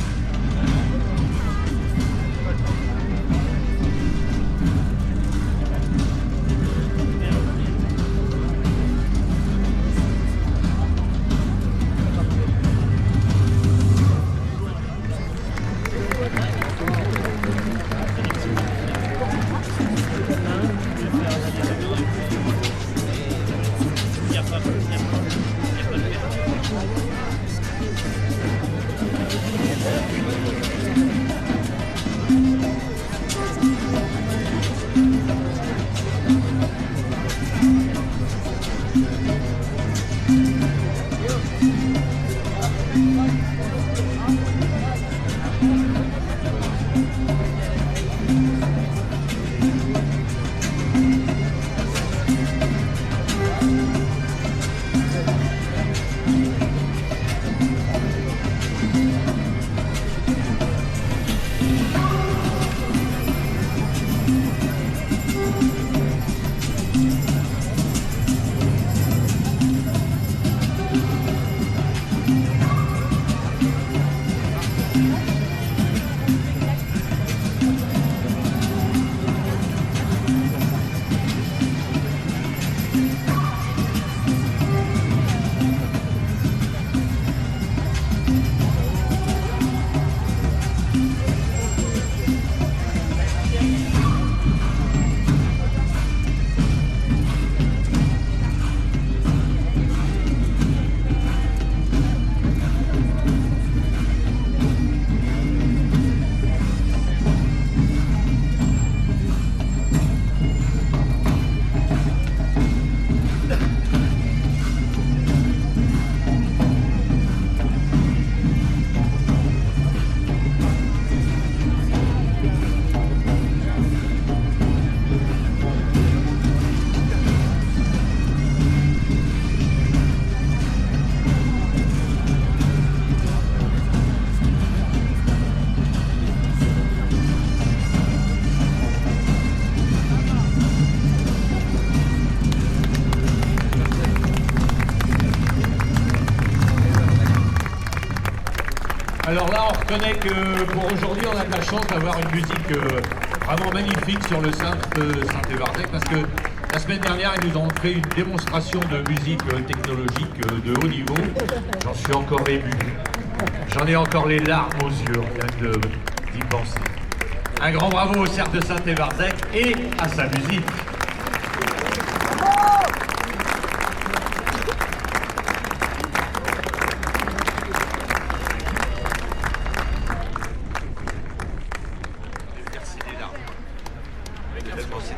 Alors là, on reconnaît que pour aujourd'hui, on a de la chance d'avoir une musique vraiment magnifique sur le cintre de Saint-Dévarzec, parce que La semaine dernière, ils nous ont fait une démonstration de musique technologique de haut niveau. J'en suis encore ému. J'en ai encore les larmes aux yeux, rien d'y penser. Un grand bravo au Cercle de Saint-Évarzec et à sa musique. Merci les larmes. Tellement c'est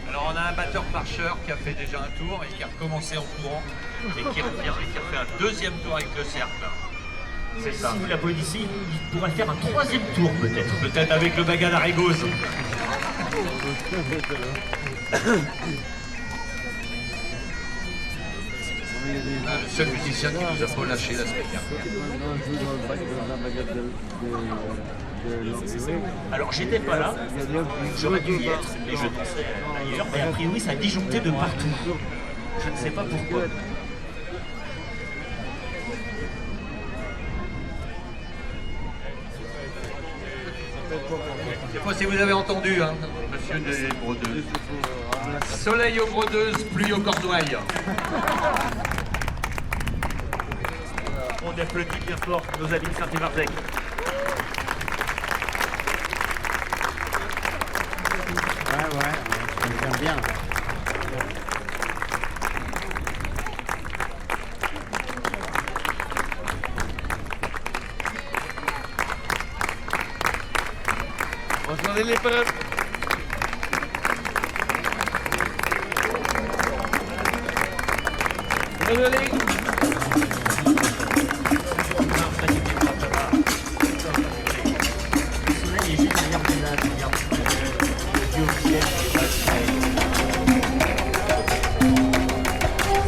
Alors on a un batteur-marcheur qui a fait déjà un tour et qui a recommencé en courant et qui revient et qui a fait un deuxième tour avec le cercle. C'est ça. Si vous l'applaudissez, il pourrait faire un troisième tour peut-être. Peut-être avec le bagad à Régose. Le seul musicien qui nous a pas lâché la semaine dernière. Alors j'étais pas là, j'aurais dû y être, mais je dansais ailleurs, mais a priori ça a disjoncté de partout. Je ne sais pas pourquoi. Je sais pas si vous avez entendu, hein, monsieur des Brodeuses. Soleil aux Brodeuses, pluie aux Cornouailles. On applaudit bien fort nos amis de Saint-Évarzec. Ouais, j'aime bien. Regardez les parents. Regardez. Le soleil est juste derrière le village, regarde. Dieu au ciel.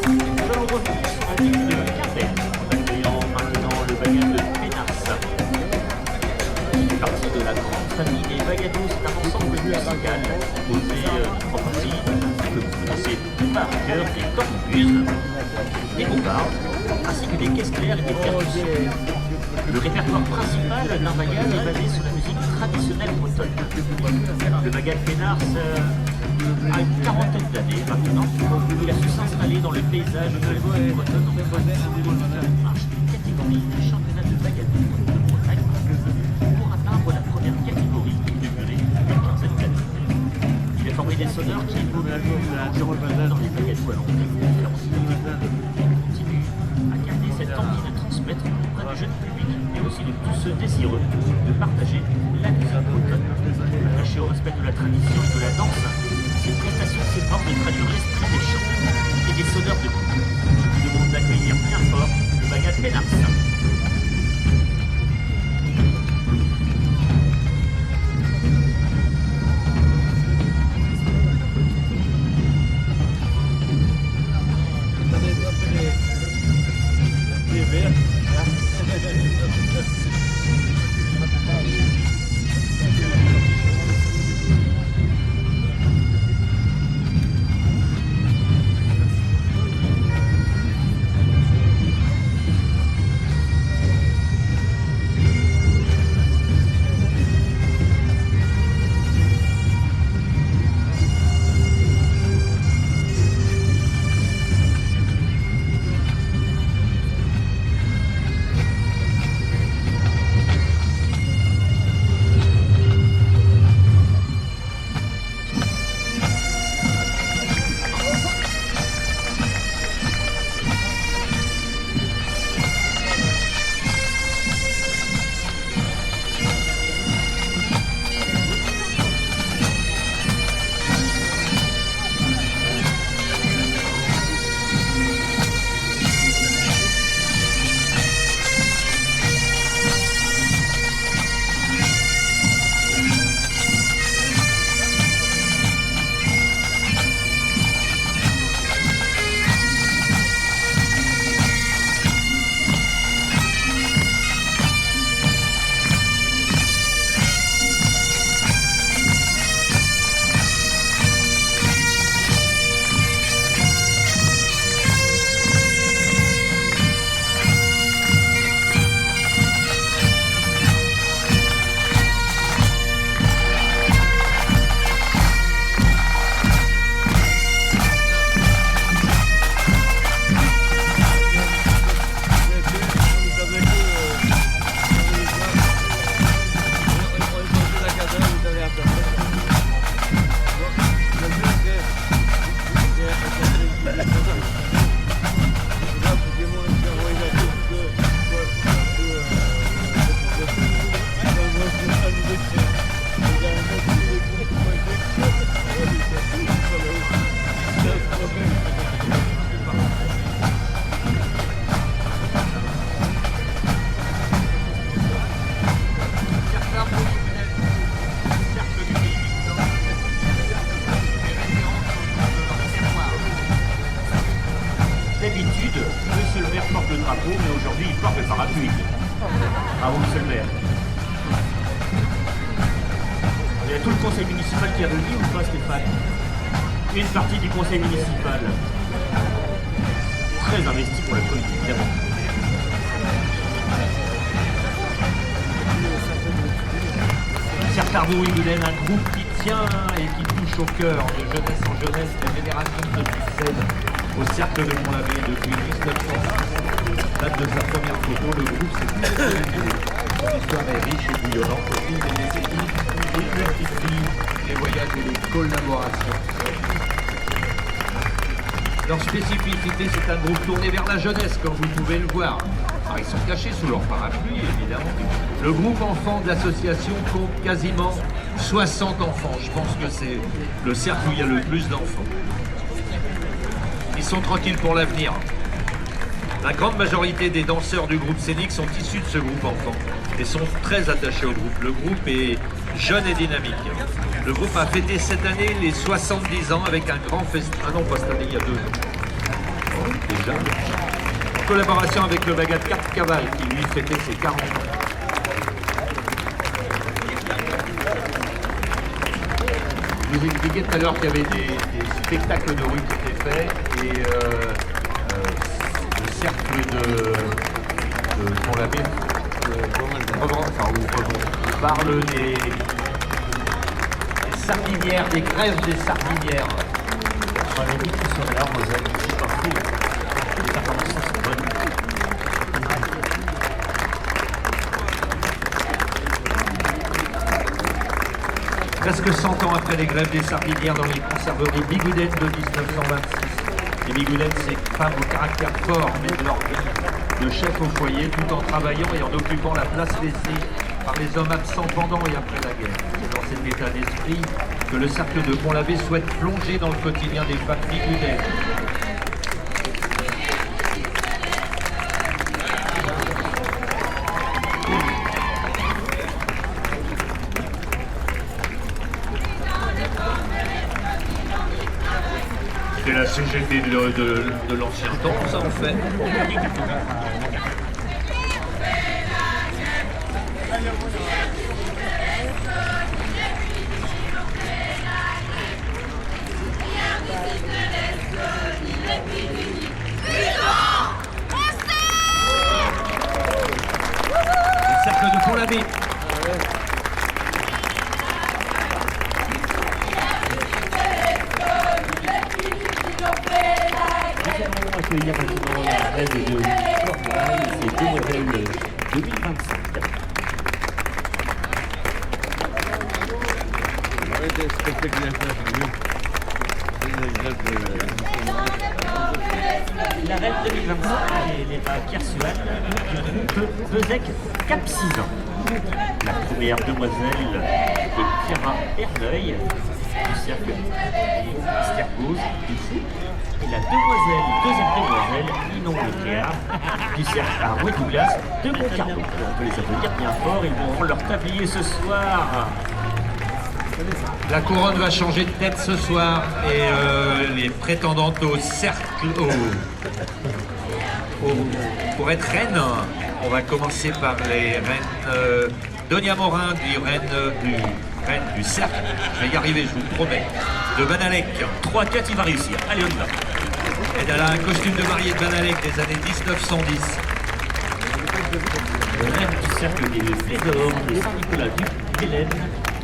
Nous allons revenir sur la ville de Quimper en accueillant maintenant le bagad de Pénars. Il fait partie de la grande famille des bagados. C'est un ensemble musical composé de trois parties que vous connaissez par cœur, des cornemuses, des bombards, ainsi que des caisses claires et des percussions. Le répertoire principal d'un bagad est basé sur la musique traditionnelle bretonne. Le bagad Pénars a une quarantaine d'années maintenant. Il a su s'installer dans le paysage de la musique bretonne en marche d'une catégorie du championnat de bagad de Bretagne pour atteindre la première catégorie qui demeurait une quinzaine d'années. Il a formé des sonneurs qui évoluent dans les bagados à l'entrée de différents styles. Il continue à garder cette envie de transmettre auprès du jeune public, mais aussi de tous ceux désireux de partager la musique bretonne. Attaché au respect de la tradition et de la danse, cette prestation s'efforce de traduire l'esprit des chants et des sonneurs de coupe. Je vous demande d'accueillir bien fort le bagad Pénars. monsieur le maire porte le drapeau, mais aujourd'hui il porte le parapluie. Bravo monsieur le maire. Il y a tout le conseil municipal qui est réuni ou pas, Stéphane? Une partie du conseil municipal. Très investi pour la politique, évidemment. Cercle Arbour-Bigouden, un groupe qui tient et qui touche au cœur de jeunesse en jeunesse, des générations se succèdent au cercle de Pont-l'Abbé depuis 1906. Date de sa première photo, le groupe s'est plus organisé. L'histoire est riche et bouillonnante au fil des décennies. Il multiplie les voyages et les collaborations. Leur spécificité, c'est un groupe tourné vers la jeunesse, comme vous pouvez le voir. Alors, ils sont cachés sous leur parapluie, évidemment. Le groupe enfant de l'association compte quasiment 60 enfants. Je pense que c'est le cercle où il y a le plus d'enfants. Ils sont tranquilles pour l'avenir. La grande majorité des danseurs du groupe scénique sont issus de ce groupe enfant et sont très attachés au groupe. Le groupe est jeune et dynamique. Le groupe a fêté cette année les 70 ans avec un grand festin. Ah non, pas cette année, il y a 2 ans. Déjà. En collaboration avec le Bagat Carcaval qui lui fêtait ses 40 ans. Je vous expliquais tout à l'heure qu'il y avait des spectacles de rue qui étaient faits et le cercle de Pont-l'Abbé parle des sardinières, des grèves des sardinières. On avait dit que sur là, Moselle, c'est partout. Les informations sont bonnes. Presque 100 ans après les grèves des sardinières dans les conserveries Bigouden de 1926. Les Bigouden, c'est femmes au caractère fort, mais de leur vie de chef au foyer, tout en travaillant et en occupant la place laissée par les hommes absents pendant et après la guerre. C'est dans cet état d'esprit que le cercle de Pont-l'Abbé souhaite plonger dans le quotidien des femmes bigoudennes. C'est la CGT de l'ancien temps, ça en fait. Le cercle de Pont-l'Abbé. Accueillir maintenant la rêve de Corbeil, c'est Demoiselle 2025. Avec des spectacles La reine 2025, elle est à Kersual, du groupe Bezec Cap 6 ans. La première demoiselle est Clara Herneuil, du cercle Stercose, ici. Et la deuxième demoiselle, Ninon Leclerc, du cercle à Rouet Douglas de Montcardon. On peut les applaudir bien fort, ils vont prendre leur tablier ce soir. La couronne va changer de tête ce soir et les prétendantes au cercle, pour être reine, on va commencer par les reines Donia Morin, reine du cercle. Je vais y arriver, je vous le promets. De Banalec. 3-4, il va réussir. Allez, on y va. Et elle a un costume de mariée de Banalec des années 1910. Reine du cercle des Flédors de Saint-Nicolas du Hélène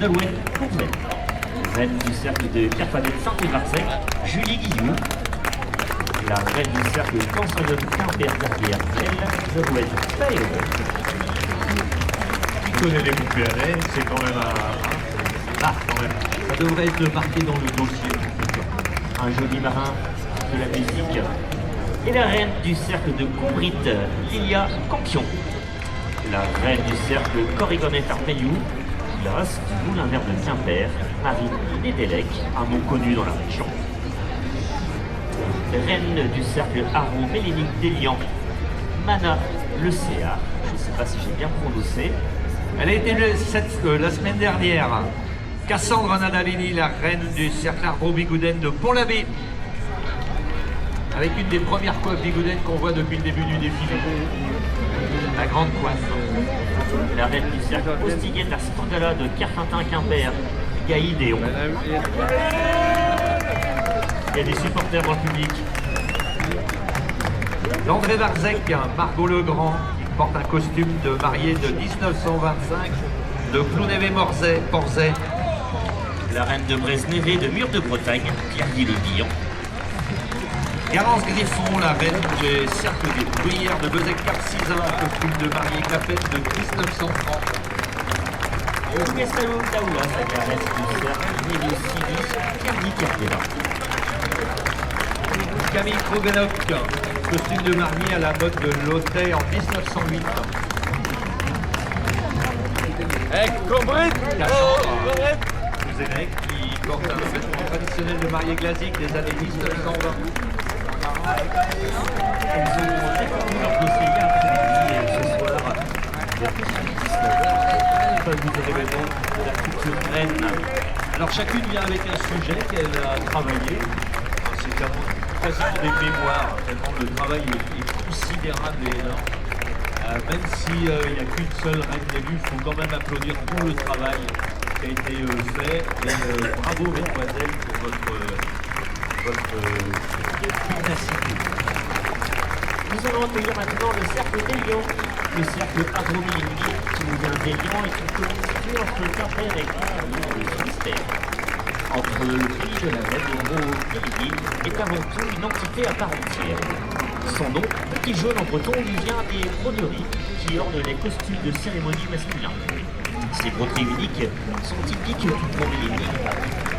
de l'Ouest Courzel. Reine du cercle de Kerfanet de Saint-Marseille, Julie Guillou. La reine du cercle de Cancer de Quimper-Derrière-Zelle, de l'Ouest Paéo. Qui connaît les poupées à laine, c'est quand même Ah, quand même. Ça devrait être marqué dans le dossier. Un joli marin de la musique. Et la reine du cercle de Combrite, Lilia Campion. La reine du cercle Corrigonnet Armeillou, Glace du Moulin Vert de Quimper, Marie Nédélec, un nom connu dans la région. Reine du cercle Arron Mélénique d'Elian, Mana Lecéa. Je ne sais pas si j'ai bien prononcé. Elle a été la semaine dernière. Cassandra Nadalini, la reine du cercle Arbour-Bigouden de Pont-l'Abbé. avec une des premières coiffes bigoudaines qu'on voit depuis le début du défilé. La grande coiffe. La reine du cercle postillait de la Scandala de Carpentras-Quimper, Gaïdéon. Il y a des supporters dans le public. D'André Varzec, Margot Legrand, qui porte un costume de mariée de 1925 de Plounévé-Porzay. La reine de Bresnévé de Mur de Bretagne, Pierre-Guy-le-Guillon. Garance Griffon, la reine des cercles des bruyères de Bezec-Carcisin, un costume de mariée capette de 1930. Mestalo Daoula, la caresse du cercle, Nélius Sidus, Pierre-Guy Cardella. Camille Kroganoc, costume de mariée à la mode de Lotet en 1908. Zénec, qui porte un vêtement traditionnel de mariée classique des années 1920. Elles ont découvert leur dossier hier ce soir. Comme vous avez raison, de la culture reine. Alors chacune vient avec un sujet qu'elle a travaillé. C'est quasiment des mémoires, tellement le travail est considérable et énorme. Même s'il n'y a qu'une seule reine d'élue, il faut quand même applaudir tout le travail qui a été fait. Et bravo mesdemoiselles pour votre pugnacité. Nous allons accueillir maintenant le cercle des Lions. Le cercle agronomique qui nous vient des Lions est une commune située entre le Quimper et le Finistère. Entre le pays de la Vède et le Pays est avant tout une entité à part entière. Son nom, petit jaune en breton, lui vient des broderies qui ornent les costumes de cérémonie masculins. Ces broderies uniques sont typiques du gros Mélini.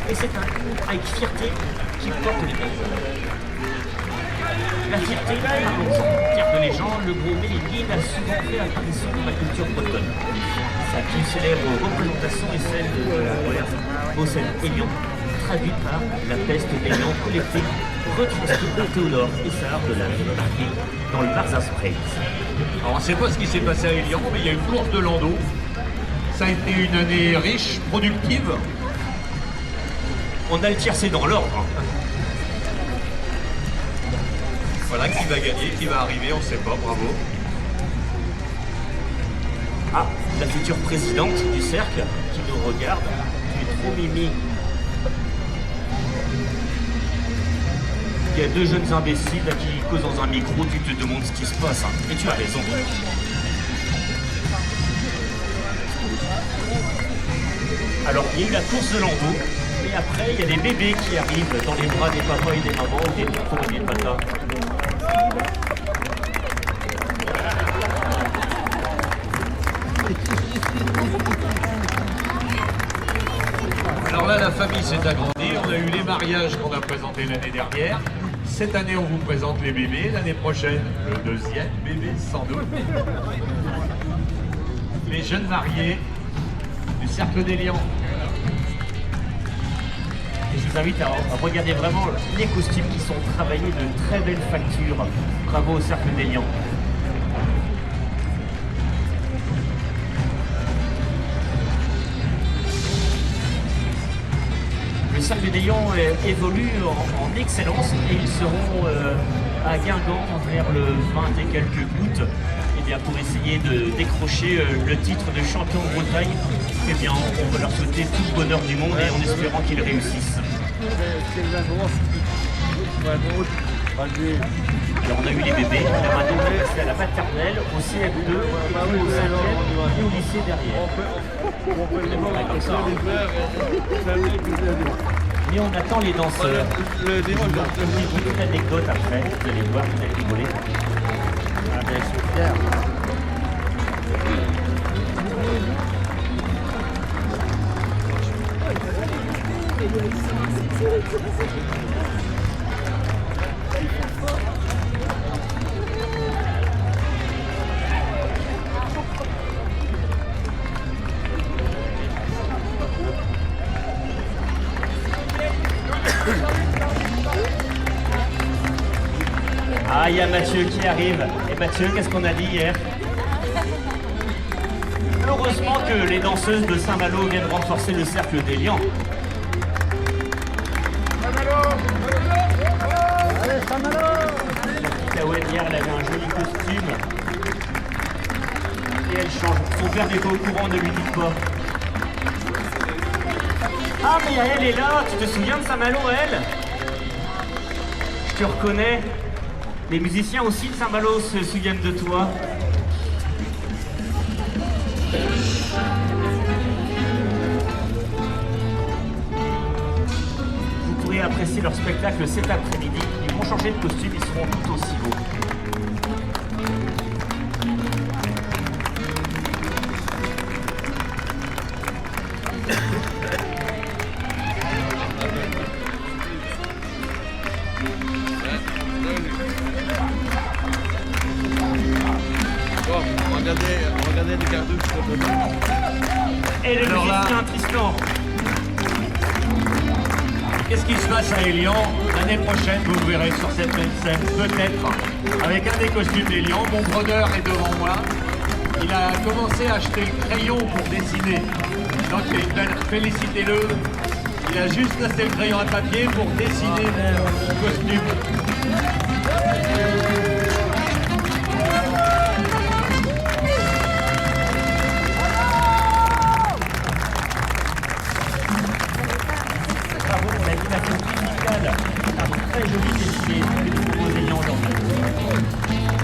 Et c'est un coup avec fierté qui porte les personnes. La fierté, parlons-en. Terre de légende, le gros Mélini a souvent fait apparition dans la culture bretonne. Sa plus célèbre représentation est celle de la Boerse Bossen-Élion, traduite par la peste d'Élion collectée, retranscrite par Théodore Essard de la ville marquée dans le Barzaz-Preis. Alors on ne sait pas ce qui s'est passé à Élian, mais il y a eu une course de landau. Ça a été une année riche, productive. On a le tiercé dans l'ordre. Voilà, qui va gagner, qui va arriver, on ne sait pas, bravo. Ah, la future présidente du cercle qui nous regarde. Tu es trop mimi. Il y a deux jeunes imbéciles là, qui causent dans un micro, tu te demandes ce qui se passe. Hein. Et tu as raison. Alors, il y a eu la course de landau. Et après, il y a des bébés qui arrivent dans les bras des papas et des mamans, ou des tontons et des papas. Alors là, la famille s'est agrandie. On a eu les mariages qu'on a présentés l'année dernière. Cette année, on vous présente les bébés. L'année prochaine, le deuxième bébé, sans doute. Les jeunes mariés du Cercle des Lions. Et je vous invite à regarder vraiment les costumes qui sont travaillés de très belle facture. Bravo au Cercle des Lions. Le Cercle des Lions évolue en excellence et ils seront à Guingamp vers le 20 et quelques août. Eh bien, pour essayer de décrocher le titre de champion de Bretagne, eh bien, on va leur souhaiter tout le bonheur du monde et en espérant qu'ils réussissent. Alors on a eu les bébés, la maintenant on est passé à la maternelle, au CM2, et puis au 5e et au lycée derrière. Comme ça. Mais on attend les danseurs. Je vous donne une petite anecdote après, vous allez voir, vous allez rigoler. Ah ben, ils sont fiers. Ah, il y a Mathieu qui arrive. Et Mathieu, qu'est-ce qu'on a dit hier? Heureusement que les danseuses de Saint-Malo viennent renforcer le Cercle des Lions. Allez, Saint-Malo! hier, elle avait un joli costume. Et elle change. Son père n'est pas au courant, ne lui dites pas. Ah, mais elle est là. Tu te souviens de Saint-Malo, elle? Je te reconnais. Les musiciens aussi de Saint-Malo se souviennent de toi. Vous pourrez apprécier leur spectacle cet après-midi. Ils vont changer de costume, ils seront tout aussi beaux. Regardez les cartouches. Et le Alors là- musicien Tristan. Qu'est-ce qui se passe à Élian? L'année prochaine, vous le verrez sur cette même scène, peut-être, avec un des costumes d'Élian. Mon brodeur est devant moi. Il a commencé à acheter le crayon pour dessiner. Donc, félicitez-le. Il a juste laissé le crayon à papier pour dessiner mon costume. Bravo pour l'animation musicale. Un très joli défilé que nous proposons aujourd'hui.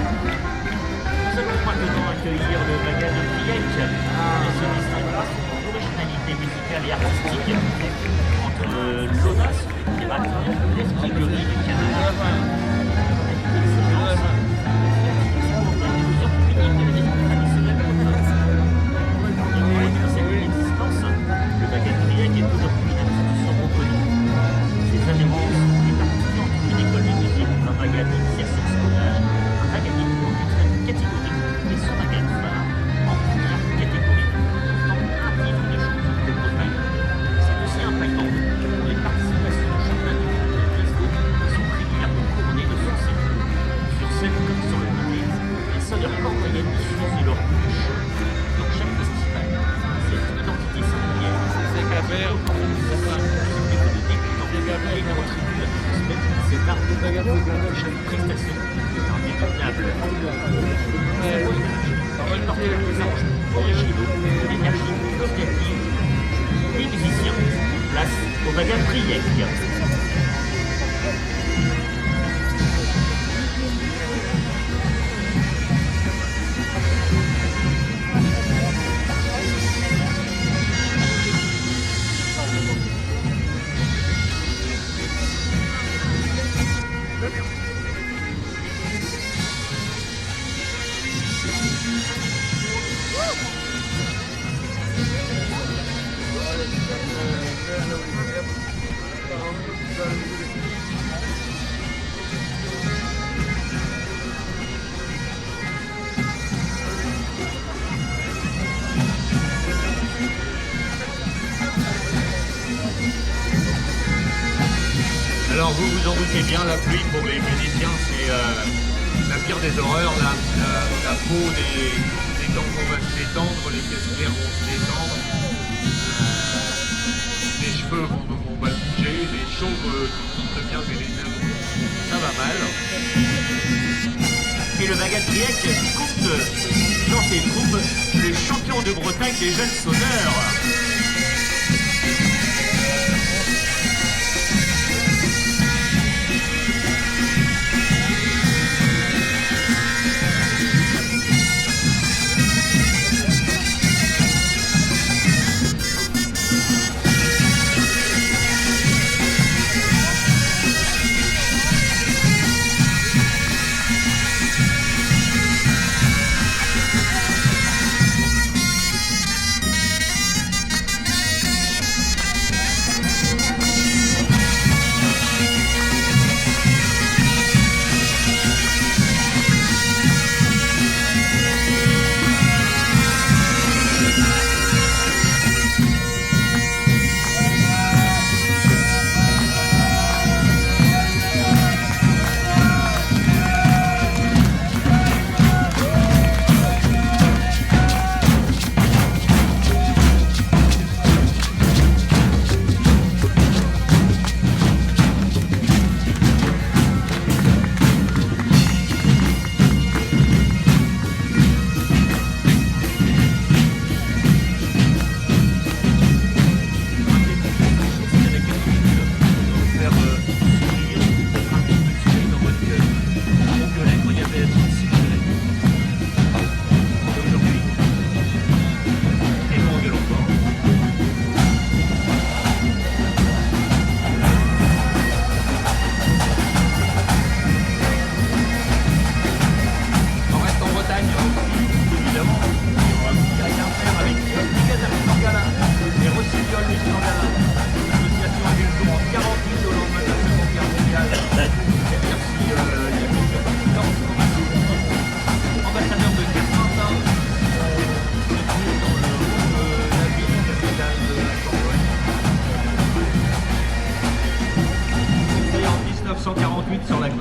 Nous allons maintenant accueillir le bagage de Briec, qui se distingue par son originalité musicale et artistique entre l'audace du pirate, l'espièglerie du canard, l'excellence, des mesures uniques de l'esprit traditionnel breton. Malgré cette existence, le bagage de Briec est aujourd'hui une institution reconnue. Ses adhérents sont des partisans d'une école de musique, un bagage d'initiation scolaire, un bagage en quatrième catégorie et son bagage phare en première catégorie. Pourtant, un titre de champion de Bretagne. C'est aussi un paillement pour les participations au championnat du monde de Glasgow qui sont régulièrement couronnées de succès. Sur scène comme sur le côté, les sonneurs corbeillets diffusent leur bouche dans chaque festival. Cette identité singulière, C'est qu'à faire. cet art de chaque prestation est un véritable voyage. Il porte des arrangements originaux, de l'énergie créative. Les musiciens, place au bagage Briec. Alors vous vous en doutez bien, la pluie pour les musiciens c'est la pire des horreurs, la peau des tampons va se détendre, les caisses claires vont se détendre, les cheveux vont mal bouger, les chauves qui quittent bien mais les nains, ça va mal. Et le bagage Briec compte dans ses troupes le champion de Bretagne des jeunes sonneurs.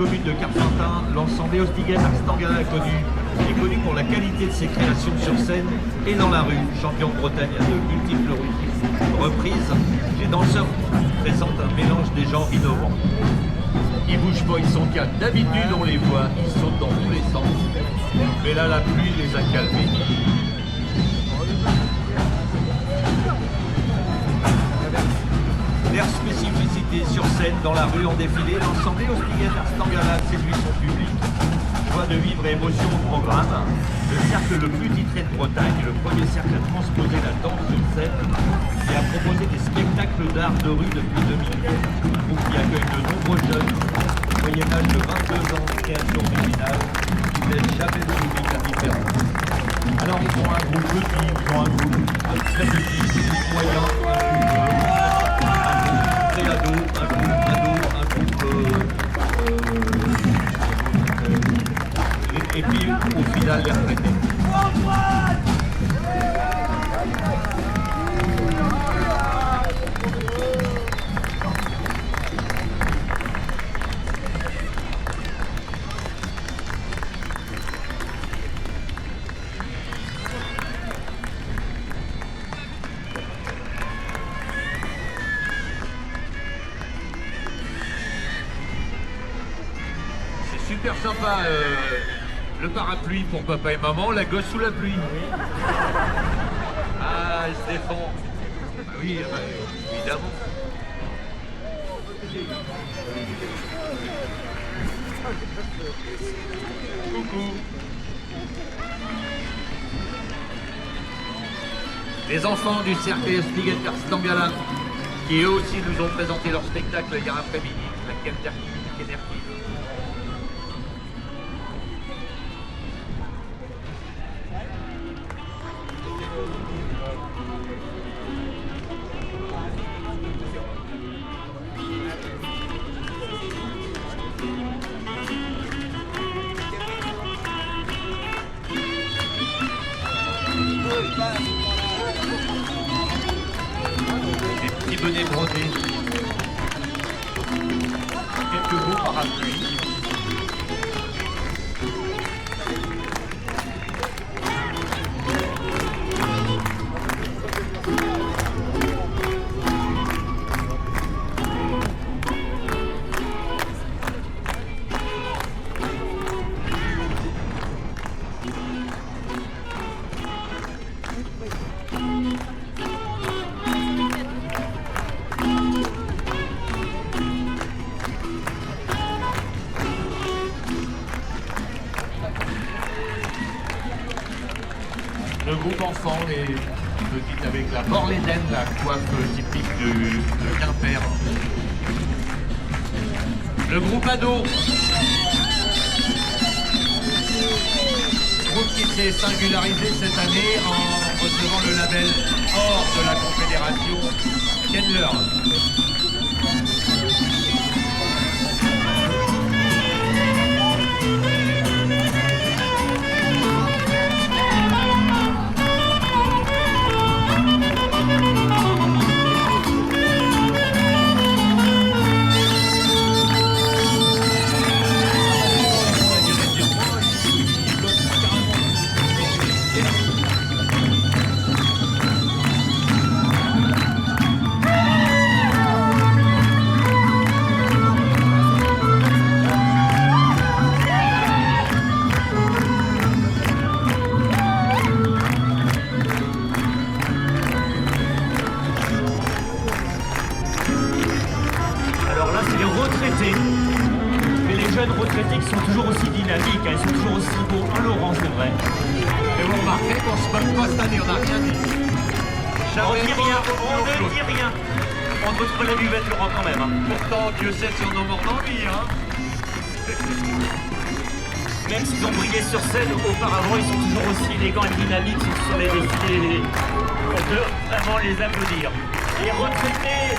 commune de Carpentin, l'ensemble Eostiguen Arstangala est connu pour la qualité de ses créations sur scène et dans la rue. Champion de Bretagne à de multiples reprises, les danseurs présentent un mélange des genres innovants. Ils bougent pas, ils sont calmes. D'habitude, on les voit, ils sautent dans tous les sens. Mais là, la pluie les a calmés. Leur spécificité sur scène, dans la rue, en défilé, l'ensemble Eostiguen Arstangala séduit son public. Joie de vivre et émotion au programme. Le cercle le plus titré de Bretagne, le premier cercle à transposer la danse sur scène et à proposer des spectacles d'art de rue depuis 2000. Groupe qui accueille de nombreux jeunes, moyen âge de 22 ans, création originale, qui ne laisse jamais le public indifférent. Alors ils ont un groupe petit, ils ont un groupe très petit, un groupe moyen, un groupe pré-ado, un groupe ado, un groupe et puis au final les retraités. C'est super sympa. Le parapluie pour papa et maman, la gosse sous la pluie. Ah, il se défend. Oui, évidemment. Coucou. Les enfants du cercle Eostiguen Arstangala, qui eux aussi nous ont présenté leur spectacle hier après-midi, la Kennerky. Des petits bonnets brodés, quelques beaux parapluies. Le groupe enfant, les petites avec la borlédaine, la coiffe typique de Quimper. Le groupe ado. Groupe qui s'est singularisé cette année en recevant le label Or de la Confédération Kenner. Mais les jeunes retraités qui sont toujours aussi dynamiques, ils sont toujours aussi beaux. Un Laurent, c'est vrai. Et vous remarquez qu'on se moque pas cette année, on n'a rien dit. On ne dit rien, on ne dit rien. On ne trouve pas la buvette, Laurent, quand même. Pourtant, Dieu sait si on en mord d'envie, hein. Même s'ils ont brillé sur scène auparavant, ils sont toujours aussi élégants et dynamiques sur les défilés. On peut vraiment les applaudir. Les retraités.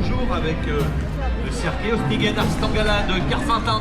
toujours avec le circuit Ostiguen Arstangala de Carfintin.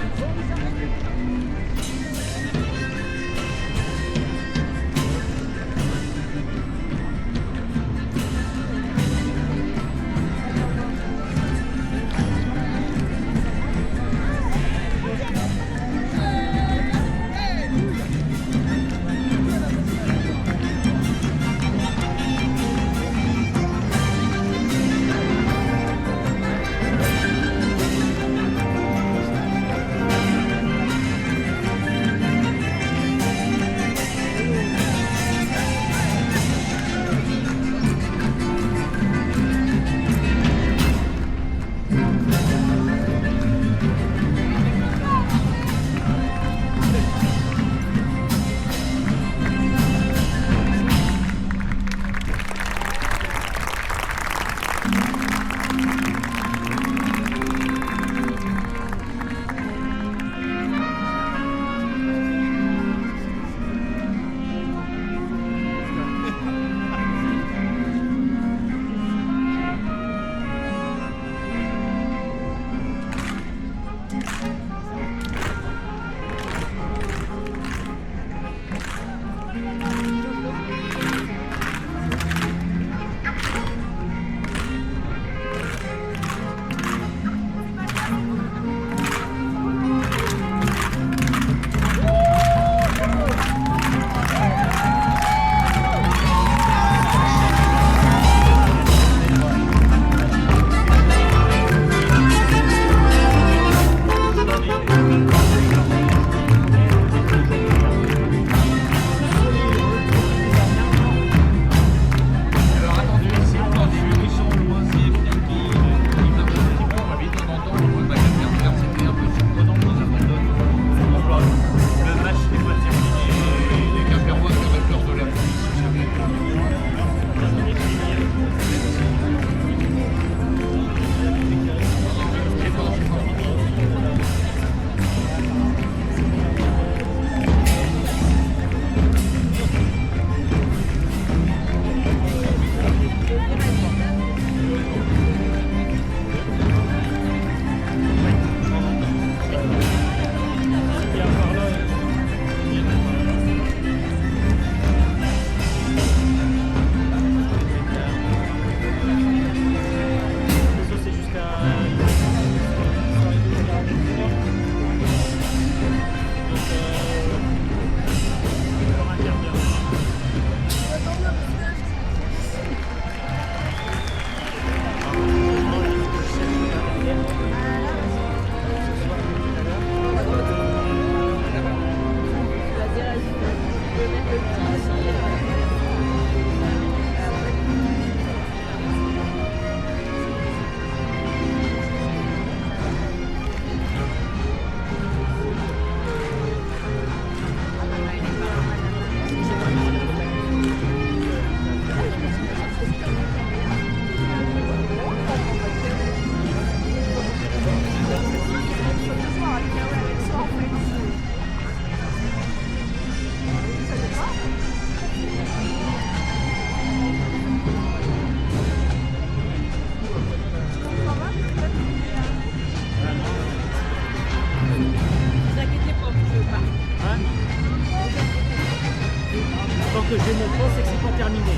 que j'ai mon point, c'est que c'est pas terminé.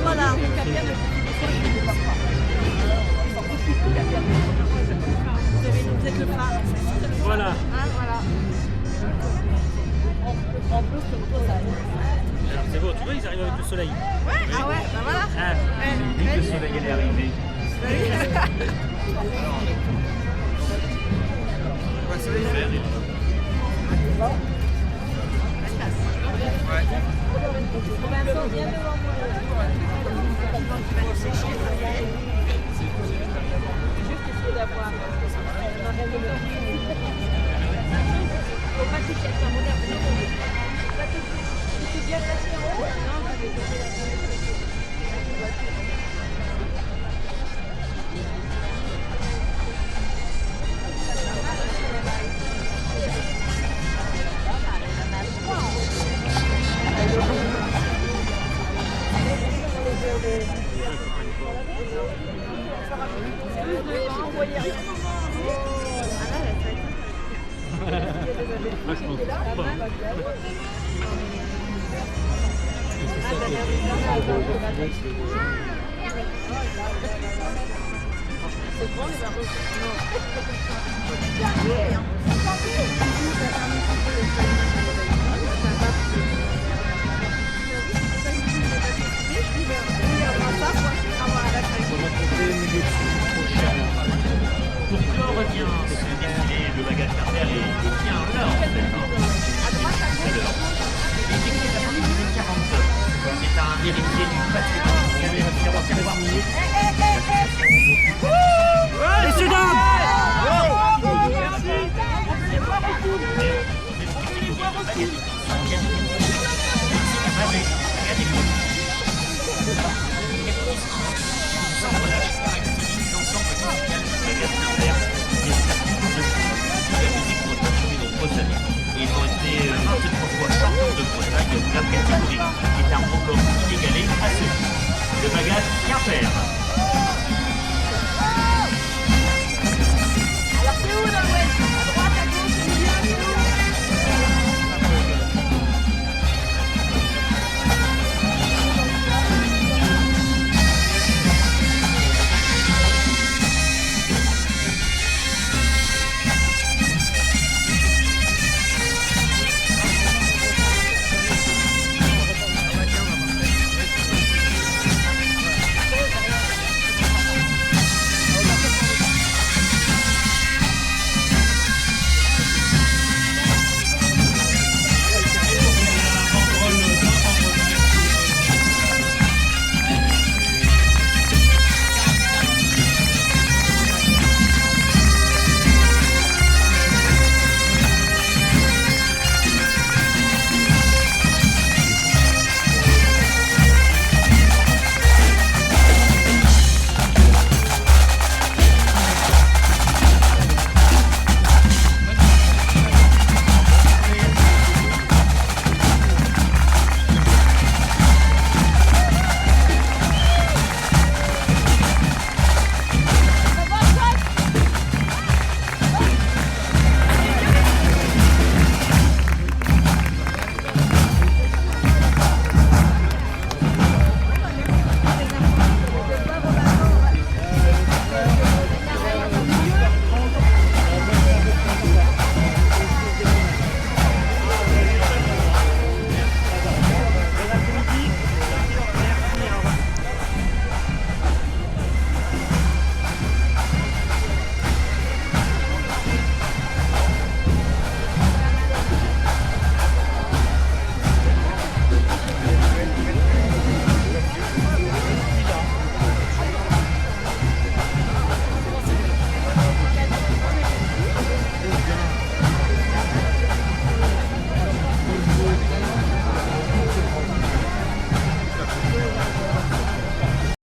Voilà. Vous êtes le phare. Voilà. Hein, voilà. En plus, Alors c'est beau, tu vois, ils arrivent avec le soleil. ouais, ah ouais, bah voilà. Ah. Dès que le soleil est arrivé. Wow. Franchement, pas. Pour clore bien ce défilé de baguettes cartels et bien là en fait. C'est l'heure. Il est décrit à partir de 1942. C'est un héritier du patrimoine qui avait réussi à avoir terminé